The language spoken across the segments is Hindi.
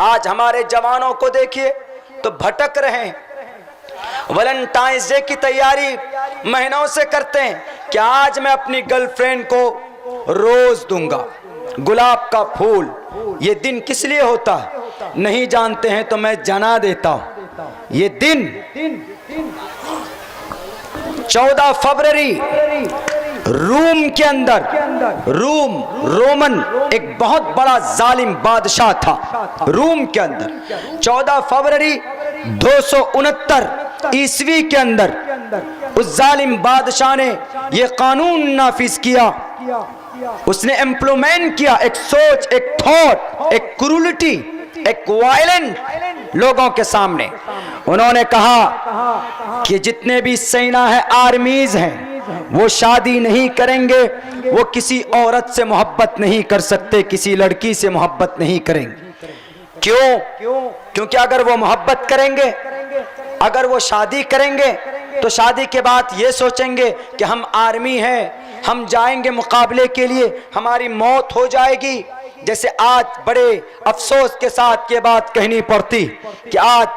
आज हमारे जवानों को देखिए तो भटक रहे हैं, वैलेंटाइंस डे की तैयारी महीनों से करते हैं कि आज मैं अपनी गर्लफ्रेंड को रोज दूंगा, गुलाब का फूल। ये दिन किस लिए होता है नहीं जानते हैं, तो मैं जना देता हूं। ये दिन 14 फरवरी रूम के अंदर, रोमन एक बहुत बड़ा जालिम बादशाह था। रूम के अंदर 14 फरवरी 269 ईस्वी के अंदर उस जालिम बादशाह ने यह कानून नाफिज किया। उसने इम्प्लीमेंट किया एक सोच, एक थॉट, एक क्रूरटी, एक वायलेंट लोगों के सामने। उन्होंने कहा कि जितने भी सेना है, आर्मीज हैं, वो शादी नहीं करेंगे, वो किसी औरत से मोहब्बत नहीं कर सकते, किसी लड़की से मोहब्बत नहीं करेंगे। क्यों? क्योंकि अगर वो मोहब्बत करेंगे, अगर वो शादी करेंगे, तो शादी के बाद ये सोचेंगे कि हम आर्मी हैं, हम जाएंगे मुकाबले के लिए, हमारी मौत हो जाएगी। जैसे आज बड़े अफसोस के साथ ये बात कहनी पड़ती कि आज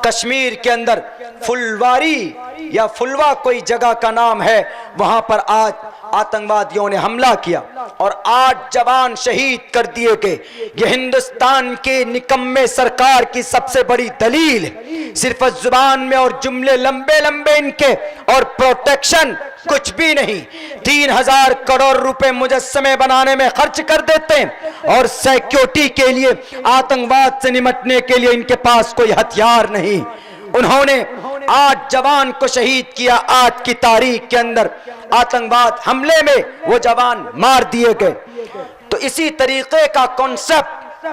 कश्मीर के अंदर फुलवारी या फुलवा कोई जगह का नाम है, वहां पर आज आतंकवादियों ने हमला किया और 8 जवान शहीद कर दिए गए। ये हिंदुस्तान के निकम्मे सरकार की सबसे बड़ी दलील है। सिर्फ जुबान में और जुमले लंबे लंबे इनके और प्रोटेक्शन कुछ भी नहीं। 3000 करोड़ रुपए मुजस्समे बनाने में खर्च कर देते हैं और सिक्योरिटी के लिए, आतंकवाद से निपटने के लिए इनके पास कोई हथियार नहीं। उन्होंने 8 जवान को शहीद किया। आज की तारीख के अंदर आतंकवाद हमले में वो जवान मार दिए गए। तो इसी तरीके का कॉन्सेप्ट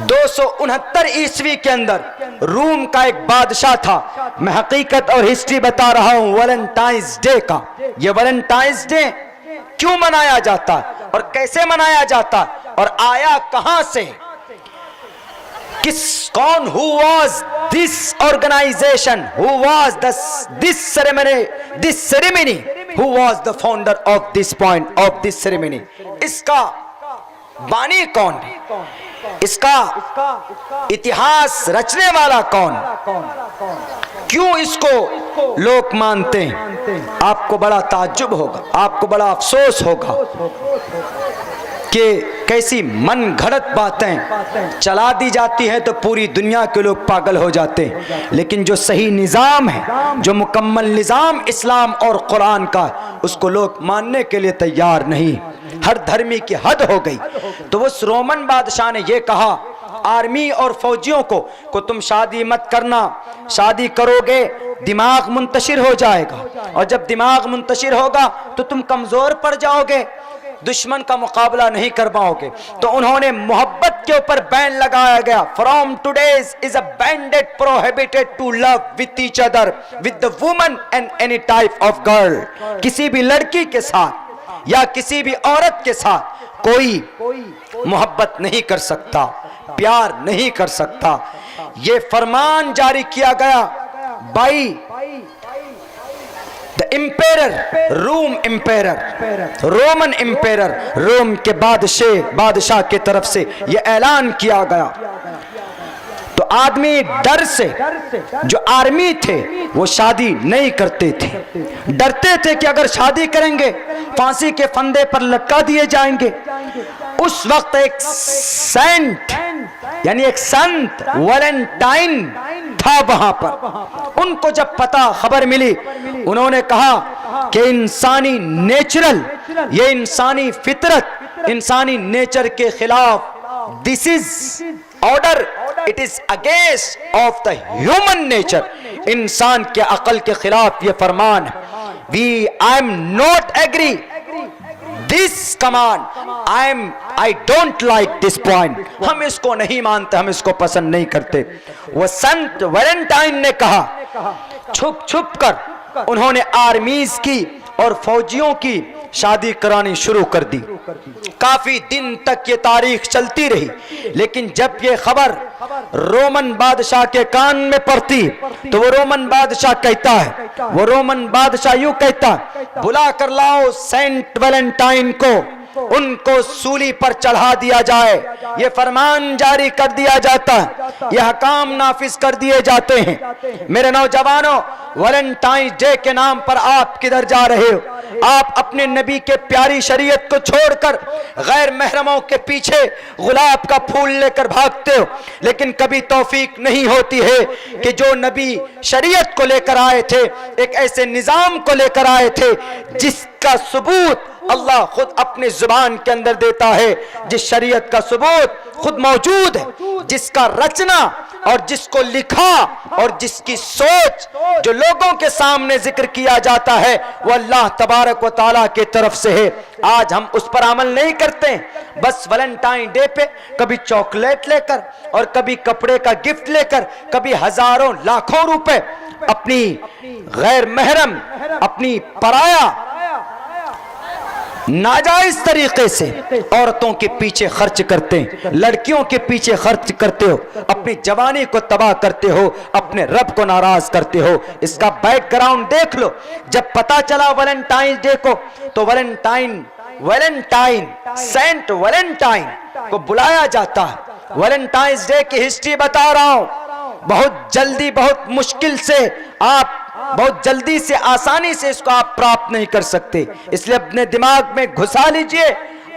269 ईस्वी के अंदर रूम का एक बादशाह था। मैं हकीकत और हिस्ट्री बता रहा हूं वैलेंटाइंस डे का। ये वैलेंटाइंस डे क्यों मनाया जाता और कैसे मनाया जाता और आया कहां से, कौन, who was this organization, who was this ceremony, who was the founder of this point of this ceremony? इसका बानी कौन है, इसका इतिहास रचने वाला कौन, क्यों इसको लोग मानते हैं? आपको बड़ा ताज्जुब होगा, आपको बड़ा अफसोस होगा कि कैसी मन घड़त बातें चला दी जाती हैं तो पूरी दुनिया के लोग पागल हो जाते हैं। लेकिन जो सही निज़ाम है, जो मुकम्मल निज़ाम इस्लाम और कुरान का, उसको लोग मानने के लिए तैयार नहीं। हर धर्मी की हद हो गई। तो उस रोमन बादशाह ने यह कहा आर्मी और फौजियों को तुम शादी मत करना, शादी करोगे दिमाग मुंतशिर हो जाएगा और जब दिमाग मुंतशिर होगा तो तुम कमजोर पड़ जाओगे, दुश्मन का मुकाबला नहीं कर पाओगे। तो उन्होंने मोहब्बत के ऊपर बैन लगाया गया। From today's is a banded prohibited to love with each other with the woman and any type of girl. किसी भी लड़की के साथ या किसी भी औरत के साथ कोई मोहब्बत नहीं कर सकता, प्यार नहीं कर सकता। ये फरमान जारी किया गया by the emperor, Rome emperor, Roman emperor, Rome के बादशाह की तरफ से यह ऐलान किया गया। तो आदमी डर से, जो आर्मी थे वो शादी नहीं करते थे, डरते थे कि अगर शादी करेंगे फांसी के फंदे पर लटका दिए जाएंगे। उस वक्त एक सेंट यानी एक संत वैलेंटाइन था वहां पर। उनको जब पता खबर मिली, उन्होंने कहा कि इंसानी नेचरल, ये इंसानी फितरत, इंसानी नेचर के खिलाफ, this is order, it is against of the human nature, इंसान के अकल के खिलाफ ये फरमान है। I am not agree this command, I don't like this point, हम इसको नहीं मानते, हम इसको पसंद नहीं करते। वह संत वैलेंटाइन ने कहा, छुप छुप कर उन्होंने आर्मीज की और फौजियों की शादी करानी शुरू कर दी। काफी दिन तक ये तारीख चलती रही, लेकिन जब ये खबर रोमन बादशाह के कान में पड़ती तो वो रोमन बादशाह कहता है, वो रोमन बादशाह यूं कहता, बुला कर लाओ सेंट वैलेंटाइन को, उनको सूली पर चढ़ा दिया जाए। ये फरमान जारी कर दिया जाता है, ये हकाम नाफिज कर दिए जाते हैं। मेरे नौजवानों, वैलेंटाइन डे के नाम पर आप किधर जा रहे हो? आप अपने नबी के प्यारी शरीयत को छोड़कर गैर महरमों के पीछे गुलाब का फूल लेकर भागते हो। लेकिन कभी तौफीक नहीं होती है कि जो नबी शरीयत को लेकर आए थे, एक ऐसे निजाम को लेकर आए थे जिसका सबूत अल्लाह खुद अपनी जुबान के अंदर देता है, जिस शरीयत का सबूत खुद मौजूद है, जिसका रचना और जिसको लिखा और जिसकी सोच जो लोगों के सामने जिक्र किया जाता है वो अल्लाह तबारक व तआला की तरफ से है। आज हम उस पर अमल नहीं करते, बस वैलेंटाइन डे पे कभी चॉकलेट लेकर और कभी कपड़े का गिफ्ट लेकर, कभी हजारों लाखों रुपए अपनी गैर महरम, अपनी पराया नाजायज तरीके से औरतों के पीछे खर्च करते हैं, लड़कियों के पीछे खर्च करते हो, अपनी जवानी को तबाह करते हो, अपने रब को नाराज करते हो। इसका बैकग्राउंड देख लो। जब पता चला वैलेंटाइन डे को, तो वैलेंटाइन सेंट वैलेंटाइन को बुलाया जाता है। वैलेंटाइंस डे की हिस्ट्री बता रहा हूं, बहुत जल्दी, बहुत मुश्किल से, आप बहुत जल्दी से, आसानी से इसको आप प्राप्त नहीं कर सकते। इसलिए अपने दिमाग में घुसा लीजिए,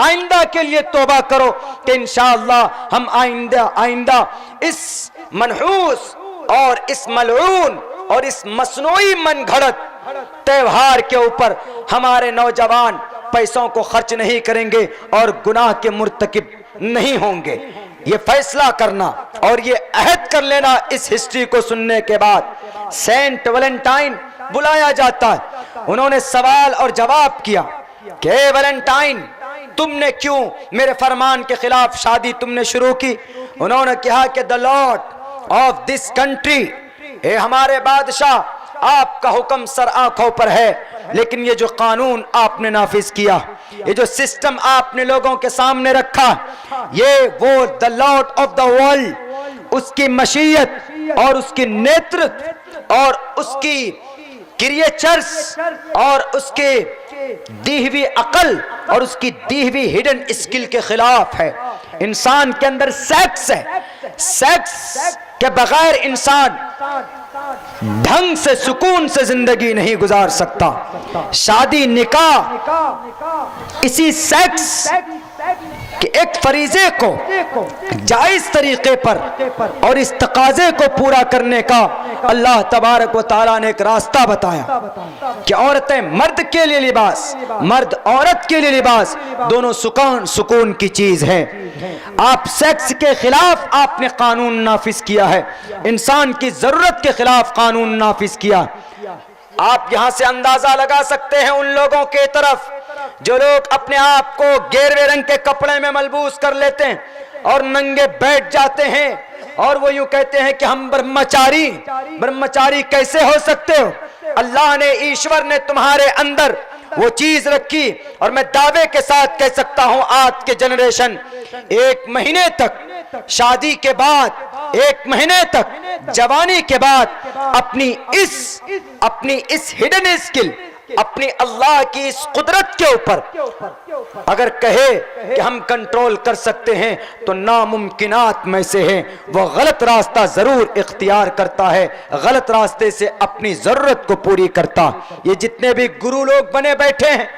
आइंदा के लिए तौबा करो कि इंशाअल्लाह हम आइंदा इस मनहूस और इस मलऊन और इस मसनूई मनगढ़ंत त्योहार के ऊपर हमारे नौजवान पैसों को खर्च नहीं करेंगे और गुनाह के मुर्तकिब नहीं होंगे। ये फैसला करना और ये अहद कर लेना इस हिस्ट्री को सुनने के बाद। सेंट वैलेंटाइन बुलाया जाता है। उन्होंने सवाल और जवाब किया कि वैलेंटाइन, तुमने क्यों मेरे फरमान के खिलाफ शादी तुमने शुरू की? उन्होंने कहा कि the Lord of this country, ये हमारे बादशाह, आपका हुक्म सर आंखों पर है, लेकिन ये जो कानून आपने नाफिज किया, ये जो सिस्टम आपने लोगों के सामने रखा, ये वो the Lord of the world, उसकी मशीयत और उसकी नेतृत्व और उसकी क्रिएचर्स और उसके दी हुई अकल और उसकी दी हुई हिडन स्किल के खिलाफ है। इंसान के अंदर सेक्स है, सेक्स के बगैर इंसान ढंग से, सुकून से जिंदगी नहीं गुजार सकता। शादी, निकाह इसी सेक्स कि एक फरीजे को जायज तरीके पर और इस तकाजे को पूरा करने का अल्लाह तबारक व तआला ने एक रास्ता बताया कि औरतें मर्द के लिए लिबास, मर्द औरत के लिए लिबास, दोनों सुकून की चीज है। आप सेक्स के खिलाफ आपने कानून नाफिज किया है, इंसान की जरूरत के खिलाफ कानून नाफिज किया। आप यहां से अंदाजा लगा सकते हैं उन लोगों के तरफ जो लोग अपने आप को गेरवे रंग के कपड़े में मलबूस कर लेते हैं और नंगे बैठ जाते हैं और वो यूं कहते हैं कि हम ब्रह्मचारी कैसे हो सकते हो? अल्लाह ने, ईश्वर ने तुम्हारे अंदर वो चीज रखी। और मैं दावे के साथ कह सकता हूं आज के जनरेशन 1 महीने तक शादी के बाद, 1 महीने तक जवानी के बाद अपनी इस हिडन स्किल, अपनी अल्लाह की इस कुदरत के ऊपर अगर कहे कि हम कंट्रोल कर सकते हैं तो नामुमकिनात में से है। वो गलत रास्ता जरूर इख्तियार करता है, गलत रास्ते से अपनी जरूरत को पूरी करता। ये जितने भी गुरु लोग बने बैठे हैं,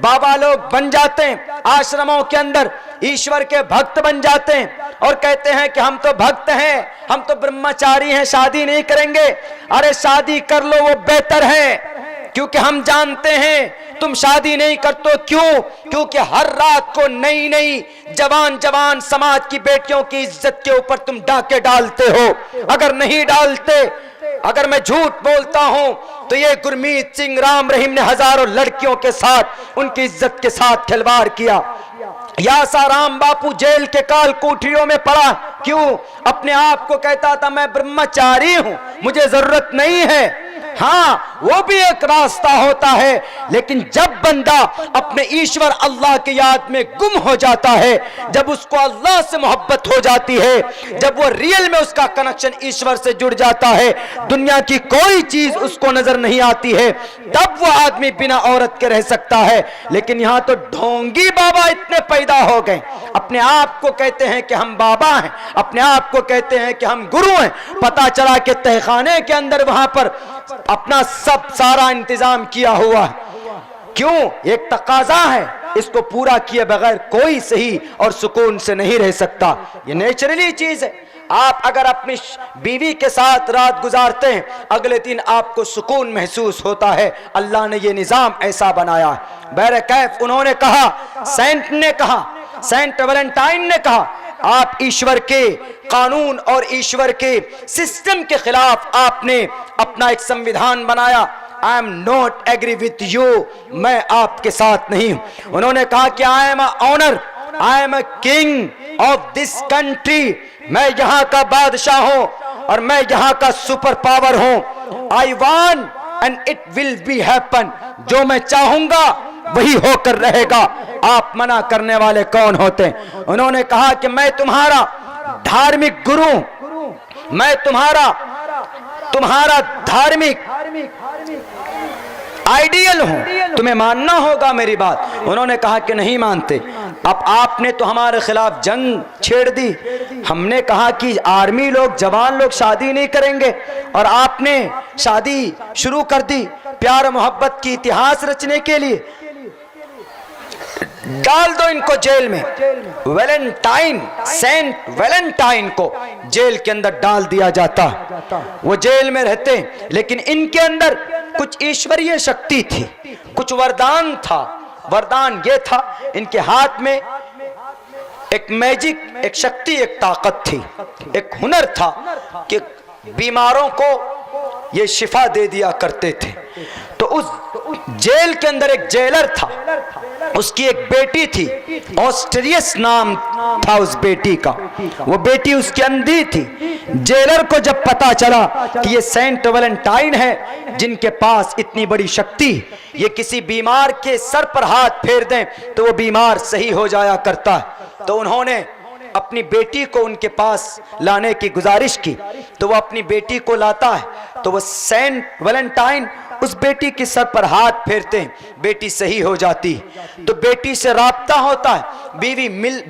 बाबा लोग बन जाते हैं, आश्रमों के अंदर ईश्वर के भक्त बन जाते हैं और कहते हैं कि हम तो भक्त हैं, हम तो ब्रह्मचारी हैं, शादी नहीं करेंगे। अरे शादी कर लो, वो बेहतर है, क्योंकि हम जानते हैं तुम शादी नहीं करते। क्यों? क्योंकि हर रात को नई नई जवान समाज की बेटियों की इज्जत के ऊपर तुम डाके डालते हो। अगर नहीं डालते, अगर मैं झूठ बोलता हूं तो ये गुरमीत सिंह राम रहीम ने हजारों लड़कियों के साथ, उनकी इज्जत के साथ खिलवाड़ किया। यासाराम बापू जेल के काल कोठरियों में पड़ा, क्यों? अपने आप को कहता था मैं ब्रह्मचारी हूं, मुझे जरूरत नहीं है। हाँ, वो भी एक रास्ता होता है। लेकिन जब बंदा अपने ईश्वर अल्लाह की याद में गुम हो जाता है, जब उसको अल्लाह से मोहब्बत हो जाती है, जब वो रियल में उसका कनेक्शन ईश्वर से जुड़ जाता है, दुनिया की कोई चीज उसको नजर नहीं आती है, तब वो आदमी बिना औरत के रह सकता है। लेकिन यहां तो ढोंगी बाबा इतने पैदा हो गए, अपने आप को कहते हैं कि हम बाबा हैं, अपने आप को कहते हैं कि हम गुरु हैं। पता चला कि तहखाने के अंदर वहां पर अपना सब सारा इंतजाम किया हुआ है। क्यों? एक तकाजा है, इसको पूरा किए बगैर कोई सही और सुकून से नहीं रह सकता। ये नेचुरली चीज है। आप अगर अपनी बीवी के साथ रात गुजारते हैं, अगले दिन आपको सुकून महसूस होता है। अल्लाह ने ये निजाम ऐसा बनाया है। बहरकैफ उन्होंने कहा, सेंट ने कहा, सेंट वैलेंटाइन ने कहा, आप ईश्वर के कानून और ईश्वर के सिस्टम के खिलाफ आपने अपना एक संविधान बनाया। I am not agree with you, मैं आपके साथ नहीं हूं। उन्होंने कहा कि I am a owner, I am a king of this country, मैं यहाँ का बादशाह हूं और मैं यहाँ का सुपर पावर हूं। I want and it will be happen, जो मैं चाहूंगा वही होकर रहेगा। आप मना करने वाले कौन होते हैं? उन्होंने कहा कि मैं तुम्हारा धार्मिक गुरु, मैं तुम्हारा धार्मिक आइडियल हूं, तुम्हें मानना होगा मेरी बात। उन्होंने कहा कि नहीं मानते। अब आपने तो हमारे खिलाफ जंग छेड़ दी। हमने कहा कि आर्मी लोग, जवान लोग शादी नहीं करेंगे और आपने शादी शुरू कर दी प्यार मोहब्बत की इतिहास रचने के लिए। डाल दो इनको जेल में। वैलेंटाइन, सेंट वैलेंटाइन को जेल के अंदर डाल दिया जाता, वो जेल में रहते। लेकिन इनके अंदर कुछ ईश्वरीय शक्ति थी, कुछ वरदान था। वरदान ये था, इनके हाथ में एक मैजिक, एक शक्ति, एक ताकत थी, एक हुनर था कि बीमारों को ये शिफा दे दिया करते थे। तो उस जेल के अंदर एक जेलर था, उसकी एक बेटी थी, ऑस्ट्रियस नाम था उस बेटी का। वो बेटी उसकी अंधी थी। जेलर को जब पता चला कि ये सेंट वैलेंटाइन है जिनके पास इतनी बड़ी शक्ति, ये किसी बीमार के सर पर हाथ फेर दें तो वो बीमार सही हो जाया करता है, तो उन्होंने अपनी बेटी को उनके पास लाने की गुजारिश की। तो वो अपनी बेटी को लाता है, तो वो सेंट वैलेंटाइन उस बेटी के सर पर हाथ फेरते हैं, बेटी सही हो जाती। तो बेटी से राब्ता होता है,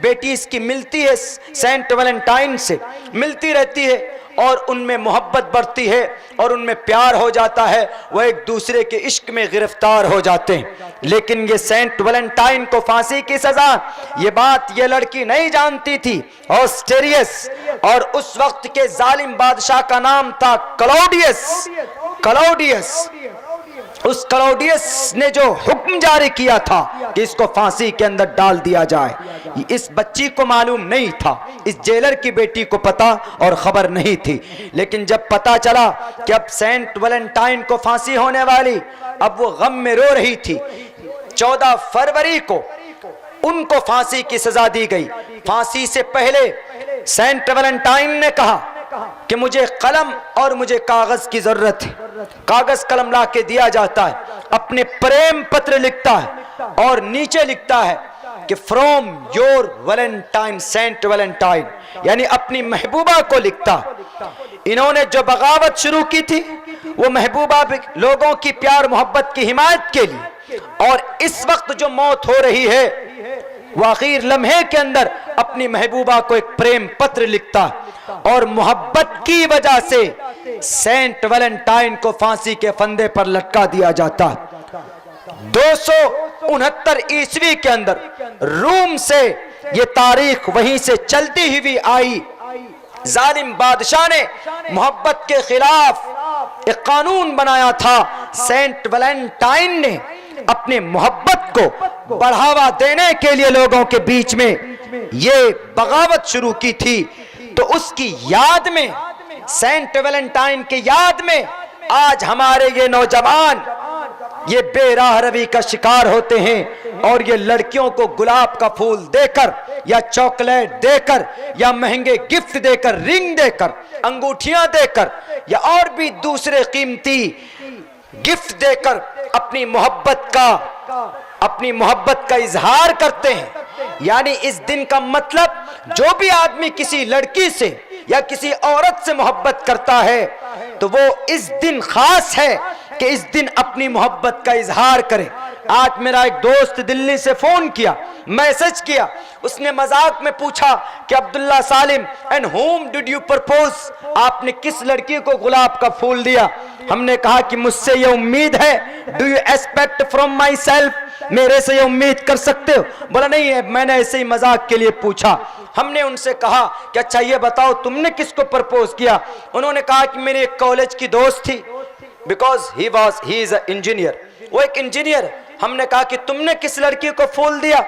बेटी इसकी मिलती है सेंट वैलेंटाइन से, मिलती रहती है और उनमें मोहब्बत बढ़ती है और उनमें प्यार हो जाता है। वह एक दूसरे के इश्क में गिरफ्तार हो जाते हैं। लेकिन ये सेंट वैलेंटाइन को फांसी की सजा, ये बात ये लड़की नहीं जानती थी, ऑस्ट्रियस। और उस वक्त के जालिम बादशाह का नाम था क्लौडियस। उस क्लौडियस ने जो हुक्म जारी किया था कि इसको फांसी के अंदर डाल दिया जाए, इस बच्ची को मालूम नहीं था, इस जेलर की बेटी को पता और खबर नहीं थी। लेकिन जब पता चला कि अब सेंट वैलेंटाइन को फांसी होने वाली, अब वो गम में रो रही थी। 14 फरवरी को उनको फांसी की सजा दी गई। फांसी से पहले सेंट वैलेंटाइन ने कहा कि मुझे कलम और मुझे कागज की जरूरत है। कागज कलम ला के दिया जाता है, अपने प्रेम पत्र लिखता है और नीचे लिखता है कि from your valentine saint Valentine, यानी अपनी महबूबा को लिखता। इन्होंने जो बगावत शुरू की थी वो महबूबा लोगों की प्यार मोहब्बत की हिमायत के लिए, और इस वक्त जो मौत हो रही है वो आखिर लम्हे के अंदर अपनी महबूबा को एक प्रेम पत्र लिखता और मोहब्बत की वजह से सेंट वैलेंटाइन को फांसी के फंदे पर लटका दिया जाता। 269 ईस्वी के अंदर रूम से ये तारीख वहीं से चलती हुई आई। जालिम बादशाह ने मोहब्बत के खिलाफ एक कानून बनाया था। सेंट वैलेंटाइन ने अपने मोहब्बत को बढ़ावा देने के लिए लोगों के बीच में ये बगावत शुरू की थी। तो उसकी याद में, सेंट वैलेंटाइन की याद में आज हमारे ये नौजवान ये बेराह रवी का शिकार होते हैं और ये लड़कियों को गुलाब का फूल देकर या चॉकलेट देकर या महंगे गिफ्ट देकर, रिंग देकर, अंगूठियां देकर या और भी दूसरे कीमती गिफ्ट देकर अपनी मोहब्बत का इजहार करते हैं। यानी इस दिन का मतलब, जो भी आदमी किसी लड़की से या किसी औरत से मोहब्बत करता है तो वो इस दिन खास है कि इस दिन अपनी मोहब्बत का इजहार करे। आज मेरा एक दोस्त दिल्ली से फोन किया, मैसेज किया, उसने मजाक में पूछा कि Abdullah Salim, and whom did you propose, आपने किस लड़की को गुलाब का फूल दिया? हमने कहा कि मुझसे ये उम्मीद है, do you expect from my self, मेरे से ये उम्मीद कर सकते हो? बोला नहीं है, मैंने ऐसे ही मजाक के लिए पूछा। हमने उनसे कहा कि अच्छा ये बताओ तुमने किसको प्रपोज किया? उन्होंने कहा कि मेरी एक कॉलेज की दोस्त थी, because he is a engineer, वो एक इंजीनियर। हमने कहा कि तुमने किस लड़की को फूल दिया,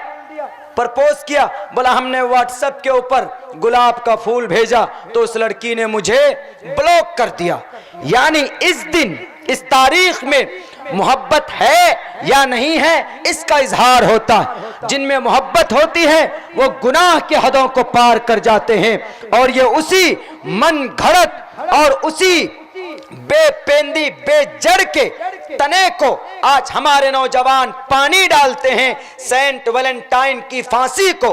प्रपोज किया? बोला हमने व्हाट्सएप के ऊपर गुलाब का फूल भेजा तो उस लड़की ने मुझे ब्लॉक कर दिया। यानी इस दिन, इस तारीख में मोहब्बत है या नहीं है, इसका इजहार होता है। जिनमें मोहब्बत होती है वो गुनाह की हदों को पार कर जाते हैं, और ये उसी मन घड़त और उसी बेपेंदी बेजड़ के तने को आज हमारे नौजवान पानी डालते हैं। सेंट वैलेंटाइन की फांसी को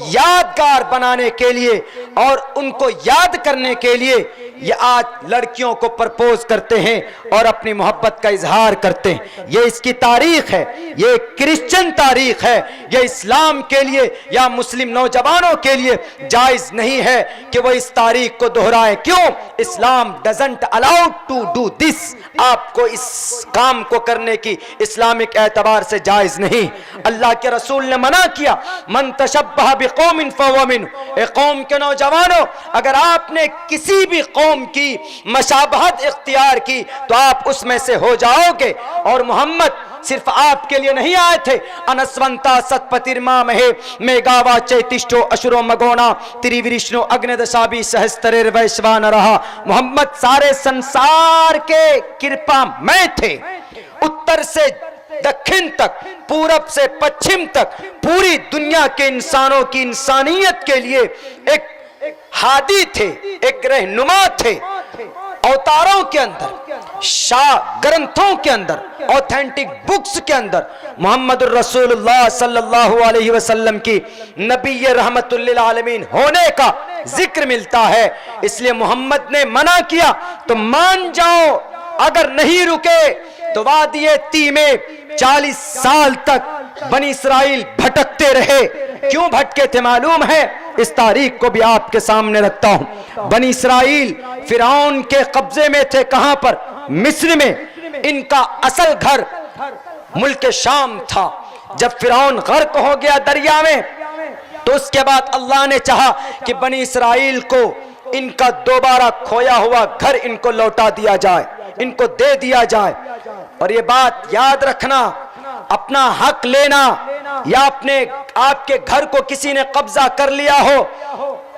यादगार बनाने के लिए और उनको याद करने के लिए ये आज लड़कियों को प्रपोज करते हैं और अपनी मोहब्बत का इजहार करते हैं। ये इसकी तारीख है, ये क्रिश्चियन तारीख है। ये इस्लाम के लिए या मुस्लिम नौजवानों के लिए जायज नहीं है कि वो इस तारीख को दोहराए। क्यों? Islam doesn't allow to do this, आपको इस काम को करने की इस्लामिक एतबार से जायज नहीं। अल्लाह के रसूल ने मना किया, मन तशब्बह बिकौमिन फहुवा मिन्हुम, एक कौम के नौजवानों, अगर आपने किसी भी कौम की मशाबहत इख्तियार की तो आप उसमें से हो जाओगे। और मोहम्मद सिर्फ आपके लिए नहीं आए थे। अनस्वंता सतपतिर्मा महे मेगावा चैतिष्ठो अशुरो मगोना त्रिविष्णु अग्निदशाबी सहस्त्रेर वैश्वान रहा। मोहम्मद सारे संसार के कृपा में थे, उत्तर से दक्षिण तक, पूरब से पश्चिम तक, पूरी दुनिया के इंसानों की इंसानियत के लिए एक हादी थे, एक रहनुमा थे। अवतारों के अंदर, शाह ग्रंथों के अंदर, ऑथेंटिक बुक्स के अंदर मोहम्मद रसूलुल्लाह सल्लल्लाहु अलैहि वसल्लम की नबी रहमतुल लिल आलमीन होने का जिक्र मिलता है। इसलिए मोहम्मद ने मना किया तो मान जाओ, अगर नहीं रुके तो वादिये ती में 40 साल तक बनी इसराइल भटकते रहे। क्यों भटके थे मालूम है? इस तारीख को भी आपके सामने रखता हूं। बनी इसराइल फिरौन के कब्जे में थे। कहां पर? मिस्र में। इनका असल घर मुल्क शाम था। जब फिरौन गर्क हो गया दरिया में तो उसके बाद अल्लाह ने चाहा कि बनी इसराइल को इनका दोबारा खोया हुआ घर इनको लौटा दिया जाए, इनको दे दिया जाए। और ये बात याद रखना, अपना हक लेना या अपने आपके घर को किसी ने कब्जा कर लिया हो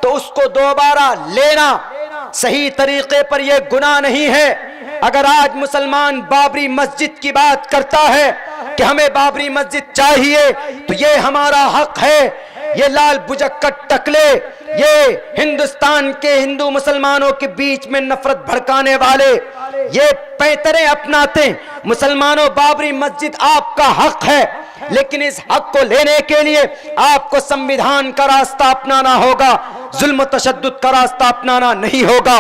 तो उसको दोबारा लेना सही तरीके पर यह गुनाह नहीं है। अगर आज मुसलमान बाबरी मस्जिद की बात करता है कि हमें बाबरी मस्जिद चाहिए तो ये हमारा हक है, ये लाल बुजक्कट टकले, ये हिंदुस्तान के हिंदू मुसलमानों के बीच में नफरत भड़काने वाले ये पैतरे अपनाते। मुसलमानों, बाबरी मस्जिद आपका हक है, लेकिन इस हक को लेने के लिए आपको संविधान का रास्ता अपनाना होगा, जुल्म तशद्दुद का रास्ता अपनाना नहीं होगा।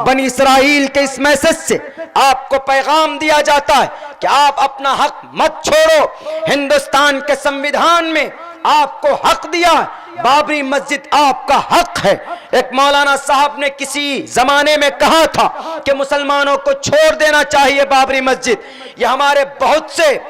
बनी इसराइल के इस मैसेज से आपको पैगाम दिया जाता है कि आप अपना हक मत छोड़ो। हिंदुस्तान के संविधान में आपको हक दिया, बाबरी मस्जिद आपका हक है। एक मौलाना साहब ने किसी जमाने में कहा था कि मुसलमानों को छोड़ देना चाहिए बाबरी मस्जिद। ये हमारे बहुत से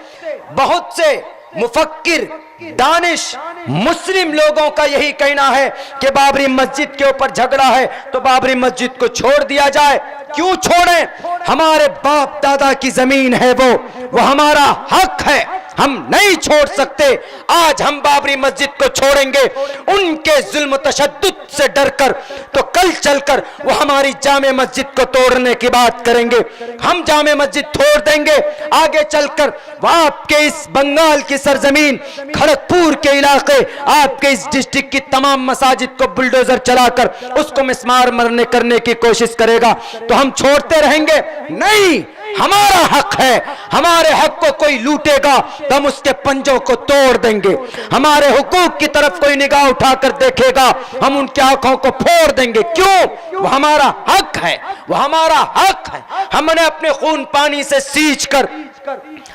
मुफक्किर, दानिश मुस्लिम लोगों का यही कहना है कि बाबरी मस्जिद के ऊपर झगड़ा है तो बाबरी मस्जिद को छोड़ दिया जाए। क्यों छोड़ें? हमारे बाप दादा की जमीन है, वो हमारा हक है, हम नहीं छोड़ सकते। आज हम बाबरी मस्जिद को छोड़ेंगे उनके जुल्म तशद्दुद से डरकर, तो कल चलकर वो हमारी जामे मस्जिद को तोड़ने की बात करेंगे। हम जामे मस्जिद तोड़ देंगे, आगे चलकर वो आपके इस बंगाल की सरजमीन खड़ा खड़गपुर के इलाके, आपके इस डिस्ट्रिक्ट की तमाम मसाजिद को बुलडोजर चलाकर उसको मिस्मार मरने करने की कोशिश करेगा तो हम छोड़ते रहेंगे? नहीं, हमारा हक है। हमारे हक को कोई लूटेगा तो हम उसके पंजों को तोड़ देंगे। हमारे हुकूक की तरफ कोई निगाह उठाकर देखेगा, हम उनकी आंखों को फोड़ देंगे। क्यों? वो हमारा हक है, वो हमारा हक है। हमने अपने खून पानी से सींच कर,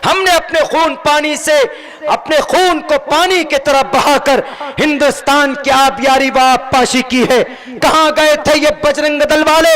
हमने अपने खून पानी से अपने खून को पानी की तरह बहाकर हिंदुस्तान की आबियारी व आबपाशी की है। कहां गए थे ये बजरंग दल वाले?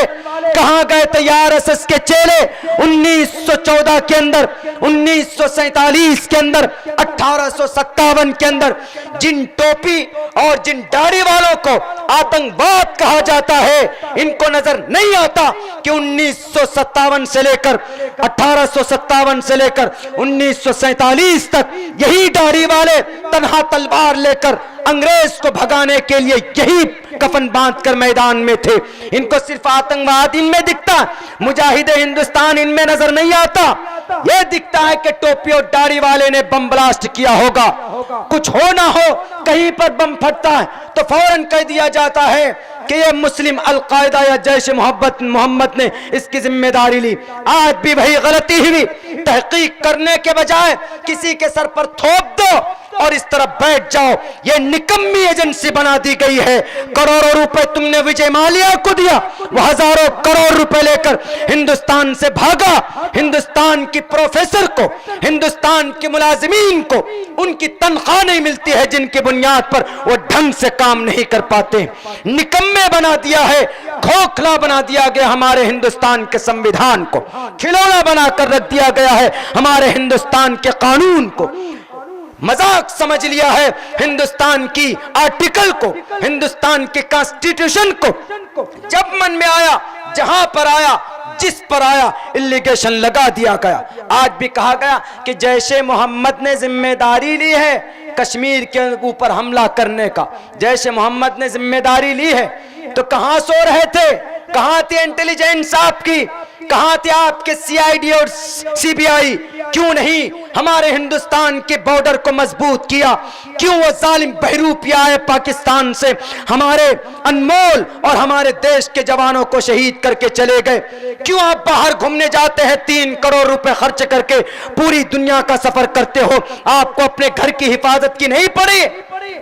कहां गए थे आरएसएस के चेले? 1914 के अंदर, 1947 के अंदर, 1857 के अंदर जिन टोपी और जिन दाढ़ी वालों को आतंकवाद कहा जाता है, इनको नजर नहीं आता कि 1957 से लेकर 1857 से लेकर 1947 तक यही दाढ़ी वाले तन्हा तलवार लेकर अंग्रेज को भगाने के लिए यही कफन बांधकर मैदान में थे। इनको सिर्फ आतंकवाद इनमें दिखता, मुजाहिदे हिंदुस्तान इनमें नजर नहीं आता। यह दिखता है कि टोपी और दाढ़ी वाले ने बम ब्लास्ट किया होगा। कुछ हो ना हो, कहीं पर बम फटता है तो फौरन कह दिया जाता है कि ये मुस्लिम अलकायदा या जैश मोहम्मद ने इसकी जिम्मेदारी ली। आज भी वही गलती हुई। तहकीक करने के बजाय किसी के सर पर थोप दो और इस तरह बैठ जाओ। ये निकम्मी एजेंसी बना दी गई है। करोड़ों रुपए तुमने विजय माल्या को दिया, वो हजारों करोड़ रुपए लेकर हिंदुस्तान से भागा। हिंदुस्तान की प्रोफेसर को, हिंदुस्तान के मुलाजिमीन को उनकी तनख्वाह नहीं मिलती है, जिनकी बुनियाद पर वो ढंग से काम नहीं कर पाते। निकम्मे बना दिया है, खोखला बना दिया गया हमारे हिंदुस्तान के संविधान को, खिलौना बनाकर रख दिया गया है हमारे हिंदुस्तान के कानून को। मजाक समझ लिया है हिंदुस्तान की आर्टिकल को, हिंदुस्तान के कॉन्स्टिट्यूशन को। जब मन में आया, जहां पर आया, जिस पर आया, इलिगेशन लगा दिया गया। आज भी कहा गया कि जैशे मोहम्मद ने जिम्मेदारी ली है कश्मीर के ऊपर हमला करने का। जैशे मोहम्मद ने जिम्मेदारी ली है तो कहां सो रहे थे? कहां थी इंटेलिजेंस आपकी? कहां थे आपके सीआईडी और सीबीआई? क्यों नहीं हमारे हिंदुस्तान के बॉर्डर को मजबूत किया? क्यों वो जालिम बहरूपिया आए पाकिस्तान से हमारे अनमोल और हमारे देश के जवानों को शहीद करके चले गए? क्यों आप बाहर घूमने जाते हैं 3 करोड़ रुपए खर्च करके, पूरी दुनिया का सफर करते हो, आपको अपने घर की हिफाजत की नहीं पड़ी?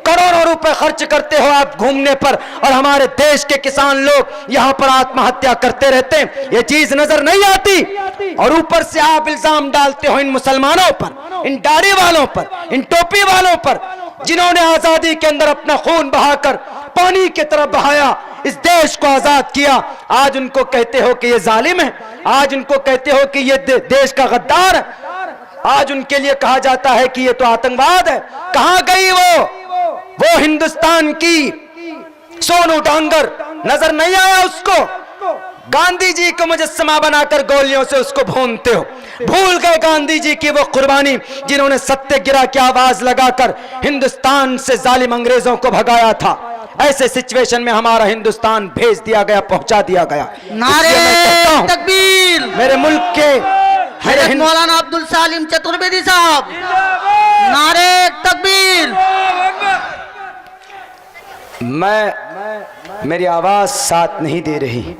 करोड़ों रुपए खर्च करते हो आप घूमने पर और हमारे देश के किसान लोग यहां पर आत्महत्या करते रहते हैं। ये चीज नजर नहीं आती और ऊपर से आप इल्जाम डालते हो इन मुसलमानों पर, इन दाढ़ी वालों पर, इन टोपी वालों पर, जिन्होंने आजादी के अंदर अपना खून बहाकर पानी की तरह बहाया, इस देश को आजाद किया। आज उनको कहते हो कि ये जालिम है, आज उनको कहते हो कि ये देश का गद्दार है, आज उनके लिए कहा जाता है कि ये तो आतंकवाद है। कहां गई वो हिंदुस्तान की सोनू डांगर? नजर नहीं आया उसको? गांधी जी को मुजस्समा बनाकर गोलियों से उसको भूनते हो। भूल गए गांधी जी की वो कुर्बानी जिन्होंने सत्याग्रह की आवाज लगाकर हिंदुस्तान से जालिम अंग्रेजों को भगाया था। ऐसे सिचुएशन में हमारा हिंदुस्तान भेज दिया गया, पहुंचा दिया गया। नारे तकबीर! मेरे मुल्क के मौलाना अब्दुल सालिम चतुर्वेदी साहब, नारे तकबीर! मेरी आवाज साथ नहीं दे रही।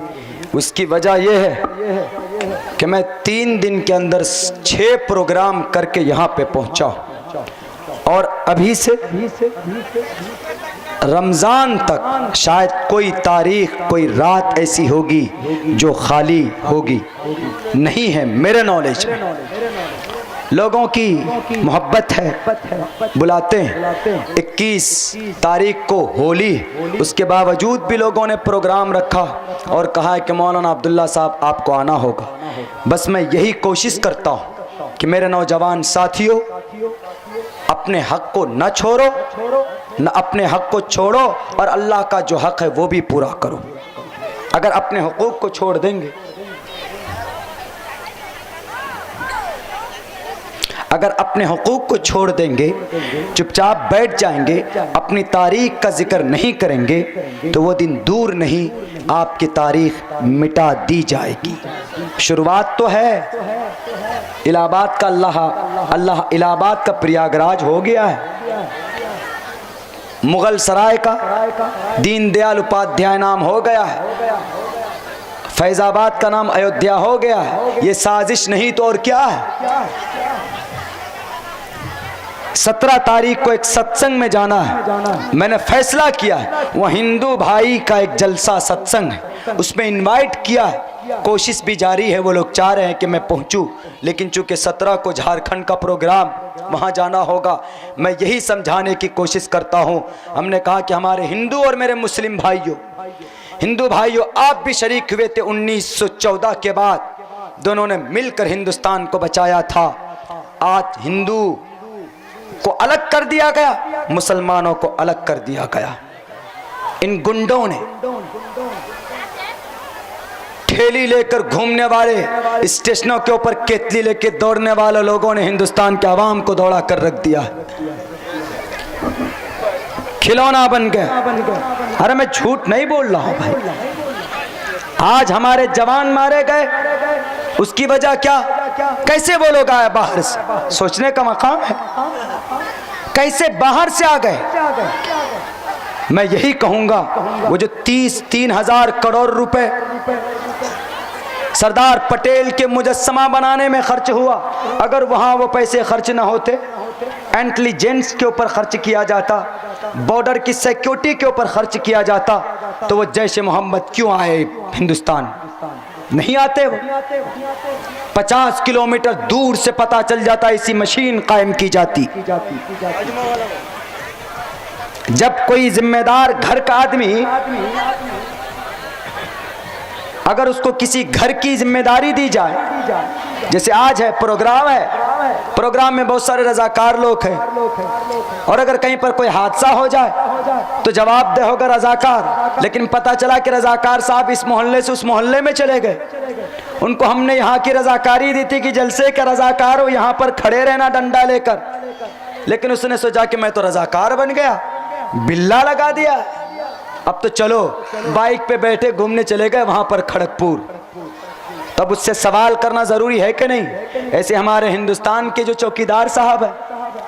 उसकी वजह यह है कि मैं 3 दिन के अंदर 6 प्रोग्राम करके यहाँ पे पहुँचा और अभी से रमज़ान तक शायद कोई तारीख, कोई रात ऐसी होगी जो खाली होगी नहीं है मेरे नॉलेज में। लोगों की मोहब्बत है, बुलाते हैं। 21 तारीख को होली, उसके बावजूद भी लोगों ने प्रोग्राम रखा और कहा है कि मौलाना अब्दुल्ला साहब आपको आना होगा। बस मैं यही कोशिश करता हूँ कि मेरे नौजवान साथियों, अपने हक को न छोड़ो, न अपने हक को छोड़ो और अल्लाह का जो हक है वो भी पूरा करो। अगर अपने हुकूक को छोड़ देंगे, अगर अपने हुकूक को छोड़ देंगे, चुपचाप बैठ जाएंगे, अपनी तारीख का जिक्र नहीं करेंगे, तो वो दिन दूर नहीं आपकी तारीख मिटा दी जाएगी। शुरुआत तो है, इलाहाबाद का अल्लाह इलाहाबाद का प्रयागराज हो गया है। मुगल सराय का दीनदयाल उपाध्याय नाम हो गया है, फैजाबाद का नाम अयोध्या हो गया है। ये साजिश नहीं तो और क्या है। 17 तारीख को एक सत्संग में जाना है, मैंने फैसला किया है। वो हिंदू भाई का एक जलसा सत्संग है, उसमें इनवाइट किया है, कोशिश भी जारी है। वो लोग चाह रहे हैं कि मैं पहुंचूं, लेकिन चूंकि 17 को झारखंड का प्रोग्राम वहां जाना होगा, मैं यही समझाने की कोशिश करता हूं। हमने कहा कि हमारे हिंदू और मेरे मुस्लिम भाइयों, हिंदू भाइयों, आप भी शरीक हुए थे 1914 के बाद, दोनों ने मिलकर हिंदुस्तान को बचाया था। आज हिंदू को अलग कर दिया गया, मुसलमानों को अलग कर दिया गया। इन गुंडों ने, ठेली लेकर घूमने वाले, स्टेशनों के ऊपर केतली लेकर दौड़ने वाले लोगों ने हिंदुस्तान के आवाम को दौड़ा कर रख दिया, खिलौना बन गए। अरे मैं झूठ नहीं बोल रहा हूं भाई। आज हमारे जवान मारे गए, उसकी वजह क्या? कैसे वो लोग आए बाहर से? सोचने का मकाम है, कैसे बाहर से आ गए। मैं यही कहूंगा, वो जो 33,000 करोड़ रुपए सरदार पटेल के मुजस्समा बनाने में खर्च हुआ, अगर वहां वो पैसे खर्च ना होते, इंटेलिजेंस के ऊपर खर्च किया जाता, बॉर्डर की सिक्योरिटी के ऊपर खर्च किया जाता, तो वो जैश मोहम्मद क्यों आए हिंदुस्तान? नहीं आते। वो 50 किलोमीटर दूर से पता चल जाता, इसी मशीन कायम की जाती। जब कोई जिम्मेदार घर का आदमी, अगर उसको किसी घर की जिम्मेदारी दी जाए, जैसे आज है प्रोग्राम है, प्रोग्राम में बहुत सारे रजाकार लोग हैं, और अगर कहीं पर कोई हादसा हो जाए तो जवाबदेह होगा रजाकार, लेकिन पता चला कि रजाकार साहब इस मोहल्ले से उस मोहल्ले में चले गए, उनको हमने यहाँ की रजाकारी दी थी कि जलसे के रजाकार हो, यहाँ पर खड़े रहना डंडा लेकर, लेकिन उसने सोचा कि मैं तो रजाकार बन गया, बिल्ला लगा दिया, अब तो चलो बाइक पे बैठे घूमने चले गए वहां पर खड़गपुर। तब उससे सवाल करना जरूरी है कि नहीं? ऐसे हमारे हिंदुस्तान के जो चौकीदार साहब है,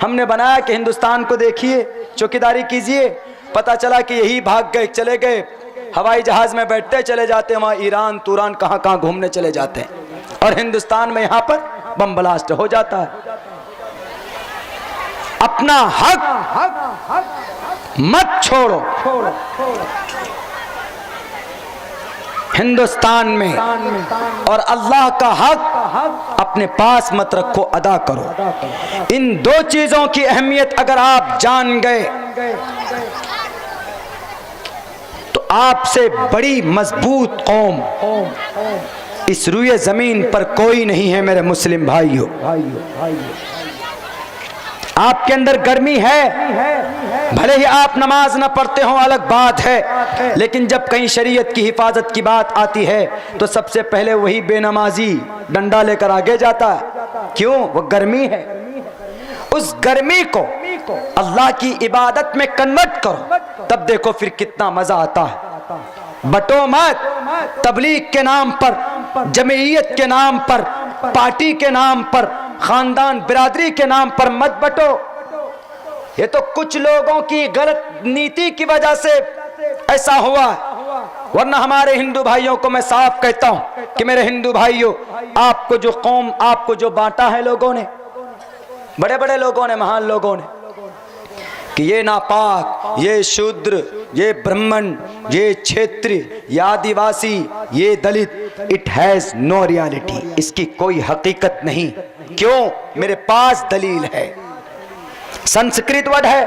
हमने बनाया कि हिंदुस्तान को देखिए, चौकीदारी कीजिए, पता चला कि यही भाग गए, चले गए हवाई जहाज में बैठते चले जाते, वहां ईरान तुरान कहां कहां घूमने चले जाते हैं, और हिंदुस्तान में यहां पर बम ब्लास्ट हो जाता है। अपना हक मत छोड़ो। हिंदुस्तान में और अल्लाह का हक अपने पास मत रखो, अदा करो। इन दो चीजों की अहमियत अगर आप जान गए तो आपसे बड़ी मजबूत कौम इस रुए जमीन पर कोई नहीं है। मेरे मुस्लिम भाइयों, आपके अंदर गर्मी है, भले ही आप नमाज न पढ़ते हो अलग बात है, लेकिन जब कहीं शरीयत की हिफाजत की बात आती है तो सबसे पहले वही बेनमाजी डंडा लेकर आगे जाता है। क्यों? वो गर्मी है। उस गर्मी को अल्लाह की इबादत में कन्वर्ट करो, तब देखो फिर कितना मजा आता है। बटो मत, तबलीग के नाम पर, जमीयत के नाम पर, पार्टी के नाम पर, खानदान बिरादरी के नाम पर मत बटो। ये तो कुछ लोगों की गलत नीति की वजह से ऐसा हुआ, वरना हमारे हिंदू भाइयों को मैं साफ कहता हूं कि मेरे हिंदू भाइयों, आपको जो कौम, आपको जो बांटा है लोगों ने, बड़े बड़े लोगों ने, महान लोगों ने, कि ये नापाक, ये शूद्र, ये ब्राह्मण, ये क्षेत्रीय, ये आदिवासी, ये दलित, इट हैज नो रियलिटी, इसकी कोई हकीकत नहीं। क्यों? मेरे पास दलील है। संस्कृत वर्ड है,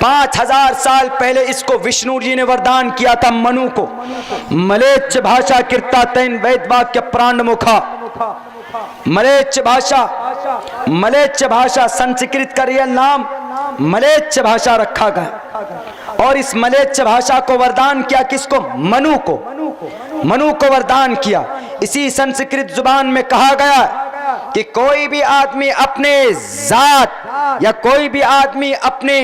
5000 साल पहले इसको विष्णु जी ने वरदान किया था मनु को। मलेच्छ भाषा कीर्ता तैन वैद वाक्य प्राण मुखा। मलेच्छ भाषा संस्कृत का रियल नाम मलेच्छ भाषा रखा गया, और इस मलेच्छ भाषा को वरदान किया किसको? मनु को। मनु को वरदान किया। इसी संस्कृत जुबान में कहा गया कि कोई भी आदमी अपने जात या कोई भी आदमी अपने